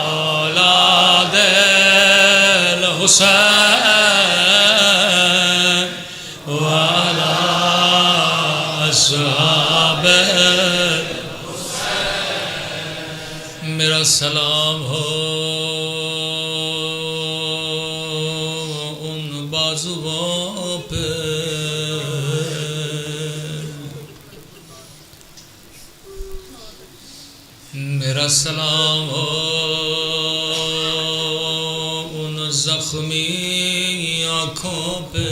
S2: اولاد الحسین وعلی اصحاب. میرا سلام ہو ان بازوؤں پہ میرا سلام ہو ان زخمی آنکھوں پہ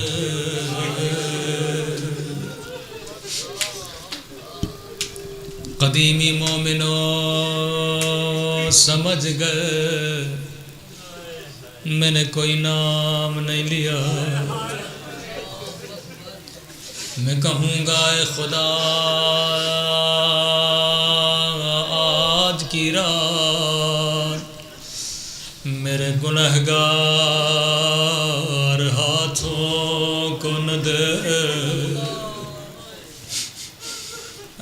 S2: قدیمی مومنوں سمجھ گئے میں نے کوئی نام نہیں لیا. میں کہوں گا اے خدا آج کی رات میرے گنہگار ہاتھوں کو نہ دے.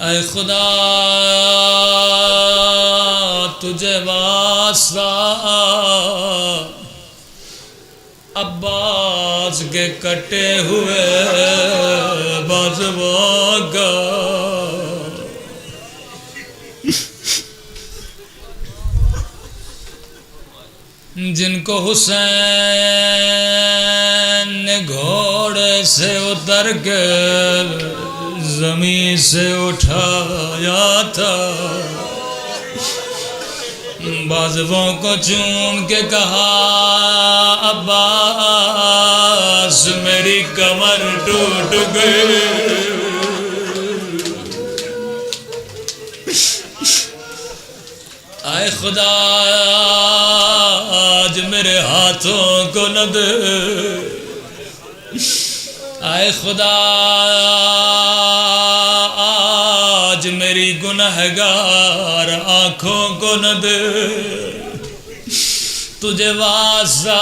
S2: اے خدا تجھے واسطہ عباس کے کٹے ہوئے بازوؤں کا جن کو حسین نے گھوڑے سے اتر کے زمین سے اٹھایا تھا، بازووں کو چوم کے کہا عباس میری کمر ٹوٹ گئی، اے خدا آج میرے ہاتھوں کو نہ دے، اے خدا آج میری گنہگار آنکھوں کو نہ دے، تجھے واسطہ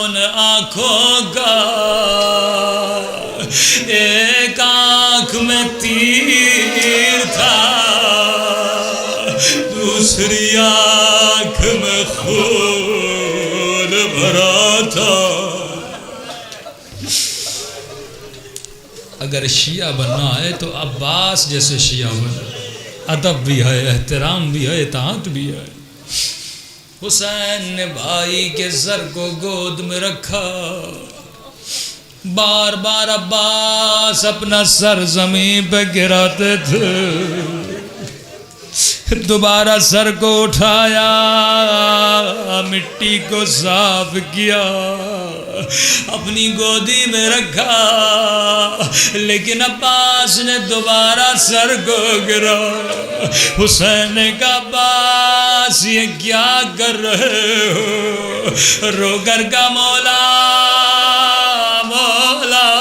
S2: ان آنکھوں کا، ایک آنکھ میں تیر تھا دوسری آنکھ میں خون بھرا تھا۔ اگر شیعہ بننا ہے تو عباس جیسے شیعہ بنا، ادب بھی ہے، احترام بھی ہے، اطاعت بھی ہے۔ حسین نے بھائی کے سر کو گود میں رکھا، بار بار عباس اپنا سر زمین پہ گراتے تھے، دوبارہ سر کو اٹھایا، مٹی کو صاف کیا، اپنی گودی میں رکھا، لیکن عباس نے دوبارہ سر کو گرا۔ حسین نے کہا عباس یہ کیا کر رہے ہو؟ رو کر کا مولا مولا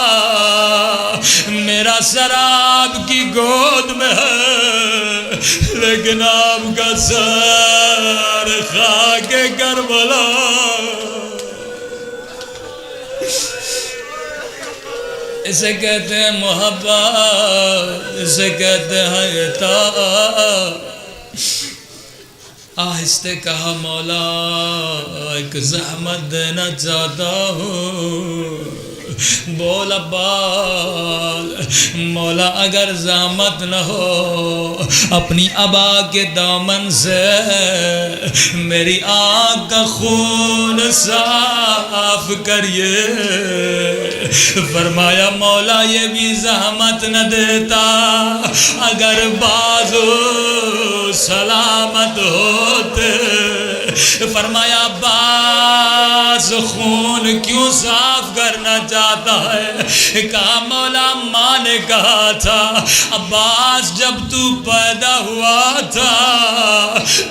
S2: میرا سر آپ کی گود میں ہے، لیکن آپ کا سر خاک کربلا۔ اسے کہتے ہیں محبت، اسے کہتے ہیں اطاعت۔ آہستہ کہا مولا ایک زحمت دینا چاہتا ہوں، بول عباس مولا اگر زحمت نہ ہو اپنی ابا کے دامن سے میری آنکھ کا خون صاف کریے۔ فرمایا مولا یہ بھی زحمت نہ دیتا، اگر بازو سلامت ہوتے۔ فرمایا عباس خون کیوں صاف کرنا چاہتا ہے؟ کہا مولا ماں نے کہا تھا عباس جب تو پیدا ہوا تھا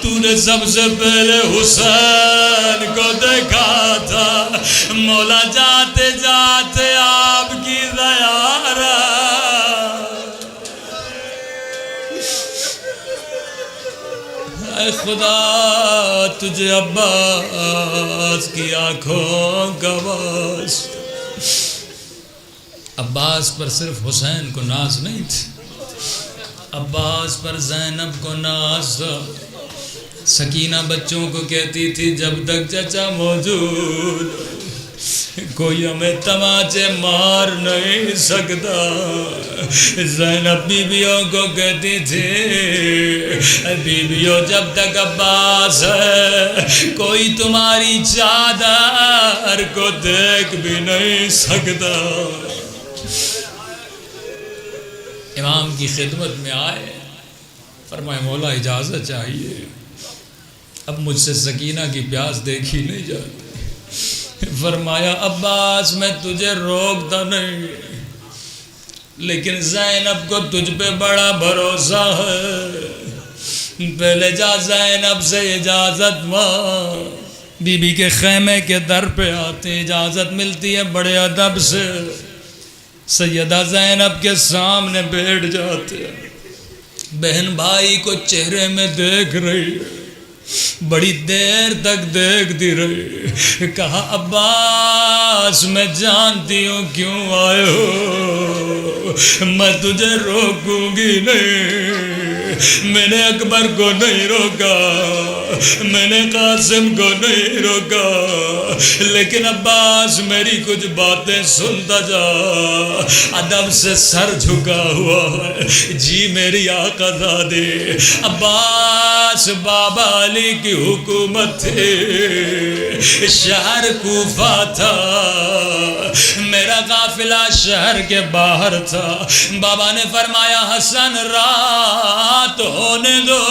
S2: تو نے سب سے پہلے حسین کو دیکھا تھا، مولا جاتے جاتے آپ کی زیارت اے خدا تجھے عباس کی آنکھوں کا واسطہ۔ عباس پر صرف حسین کو ناز نہیں تھی، عباس پر زینب کو ناز تھا۔ سکینہ بچوں کو کہتی تھی جب تک چچا موجود کوئی ہمیں تماچے مار نہیں سکتا۔ زینب بیویوں کو کہتی تھی بیویوں جب تک عباس ہے کوئی تمہاری چادر کو دیکھ بھی نہیں سکتا۔ امام کی خدمت میں آئے، فرمائے مولا اجازت چاہیے، اب مجھ سے سکینہ کی پیاس دیکھی نہیں جاتی۔ فرمایا عباس میں تجھے روکتا نہیں، لیکن زینب کو تجھ پہ بڑا بھروسہ ہے، پہلے جا زینب سے اجازت مانگ۔ بی بی کے خیمے کے در پہ آتے اجازت ملتی ہے بڑے ادب سے، سیدہ زینب کے سامنے بیٹھ جاتے، بہن بھائی کو چہرے میں دیکھ رہی ہے، بڑی دیر تک دیکھتی رہی۔ کہا عباس میں جانتی ہوں کیوں آئے ہو، میں تجھے روکوں گی نہیں، میں نے اکبر کو نہیں روکا، میں نے قاسم کو نہیں روکا، لیکن عباس میری کچھ باتیں سنتا جا، ادب سے سر جھکا ہوا ہے، جی میری آقا زادے۔ عباس بابا علی کی حکومت تھی، شہر کوفہ تھا، میرا قافلہ شہر کے باہر تھا۔ بابا نے فرمایا حسن رات ہونے دو،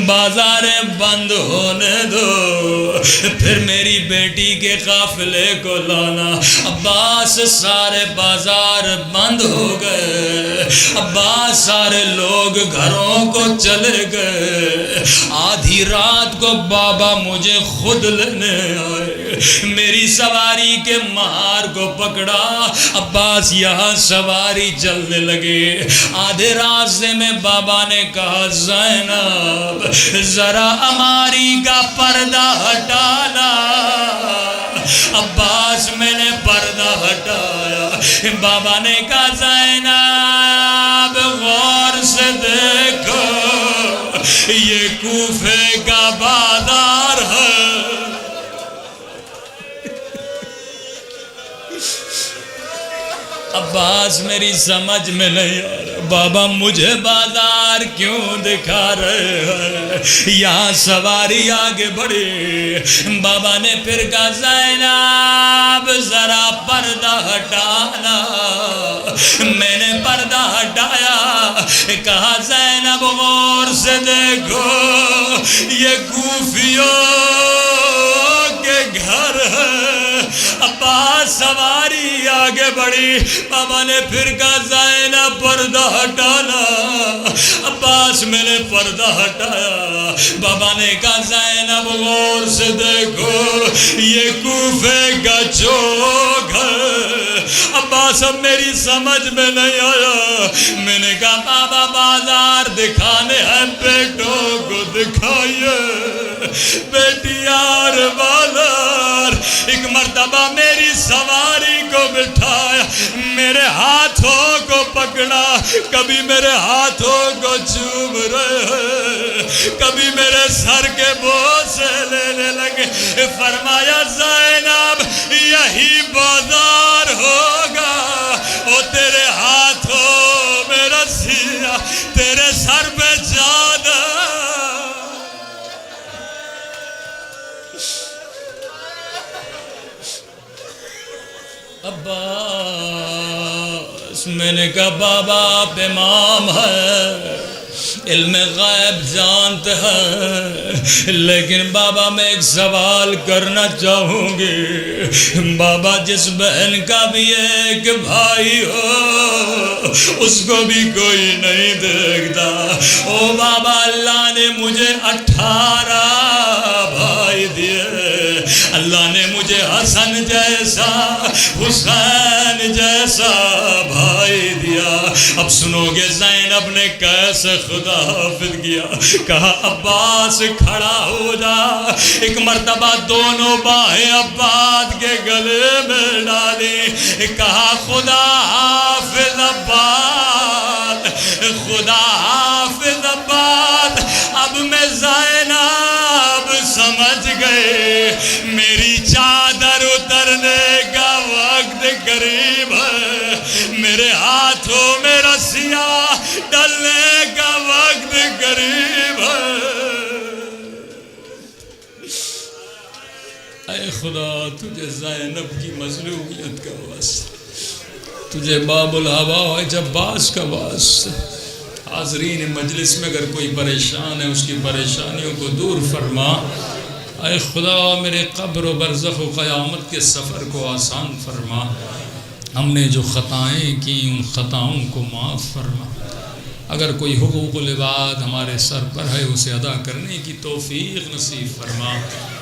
S2: بازاریں بند ہونے دو، پھر میری بیٹی کے قافلے کو لانا۔ عباس سارے بازار بند ہو گئے، عباس سارے لوگ گھروں کو چلے گئے۔ آدھی رات کو بابا مجھے خود لینے آئے، میری سواری کے مہار کو پکڑا، عباس یہاں سواری چلنے لگے۔ آدھے راستے میں بابا نے کہا زینب ذرا اماری کا پردہ ہٹانا۔ عباس میں نے پردہ ہٹایا، بابا نے کہا زینب غور سے دیکھو، یہ کوفے کا بازار ہے۔ عباس میری سمجھ میں نہیں آ رہا، بابا مجھے بازار کیوں دکھا رہے ہیں؟ یہاں سواری آگے بڑھی۔ بابا نے پھر کہا زینب ذرا پردہ ہٹانا۔ میں نے پردہ ہٹایا، کہا زینب غور سے دیکھو، یہ کوفیوں کے گھر ہے۔ عباس سواری آگے بڑھی، بابا نے پھر کہا زینب پردہ ہٹانا۔ عباس میں نے پردہ ہٹایا، بابا نے کہا زینب غور سے دیکھو، یہ کوفے کا چوک ہے۔ عباس اب میری سمجھ میں نہیں آیا، میں نے کہا بابا بازار دکھانے ہیں، بیٹوں کو دکھائیے۔ بیٹیار بالار ایک مرتبہ میری سواری کو بٹھایا، میرے ہاتھوں کو پکڑا، کبھی میرے ہاتھوں کو چوم رہے ہیں، کبھی میرے سر کے بوسے لینے لگے۔ فرمایا زینب یہی بازار ہوگا، وہ تیرے ہاتھوں میں رسیاں، تیرے سر پہ چادر۔ عباس میں نے کہا بابا آپ امام ہے، علم غیب جانتے ہیں، لیکن بابا میں ایک سوال کرنا چاہوں گی۔ بابا جس بہن کا بھی ایک بھائی ہو، اس کو بھی کوئی نہیں دیکھتا۔ او بابا اللہ نے مجھے 18 بھائی دیے، اللہ نے مجھے حسن جیسا حسین جیسا بھائی دیا۔ اب سنو گے زینب نے کیسے خدا حافظ کیا۔ کہا عباس کھڑا ہو جا۔ ایک مرتبہ دونوں باہیں عباس کے گلے میں ڈالی، کہا خدا حافظ عباس، خدا حافظ عباس۔ اب میں زینب سمجھ گئے میری چادر اترنے کا وقت قریب ہے، میرے ہاتھوں میں رسیاں ڈلنے کا وقت قریب ہے۔ اے خدا تجھے زینب کی مظلومیت کا واسطہ، تجھے باب الہوا عباس کا واسطہ۔ حاضرین مجلس میں اگر کوئی پریشان ہے، اس کی پریشانیوں کو دور فرما۔ اے خدا میرے قبر و برزخ و قیامت کے سفر کو آسان فرما۔ ہم نے جو خطائیں کی ان خطاؤں کو معاف فرما۔ اگر کوئی حقوق العباد ہمارے سر پر ہے اسے ادا کرنے کی توفیق نصیب فرما۔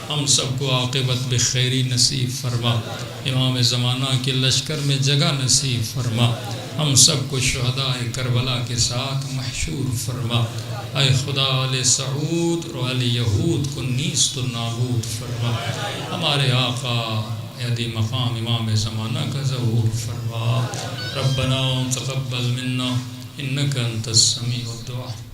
S2: ہم سب کو عاقبت بخیری نصیب فرما۔ امام زمانہ کے لشکر میں جگہ نصیب فرما۔ ہم سب کو شہداء کربلا کے ساتھ محشور فرما۔ اے خدا آل سعود اور آل یہود کو نیست و نابود فرما۔ ہمارے آقا یدی مقام امام زمانہ کا ظہور فرما۔ ربنا تقبل منا انک انت السمیع الدعاء۔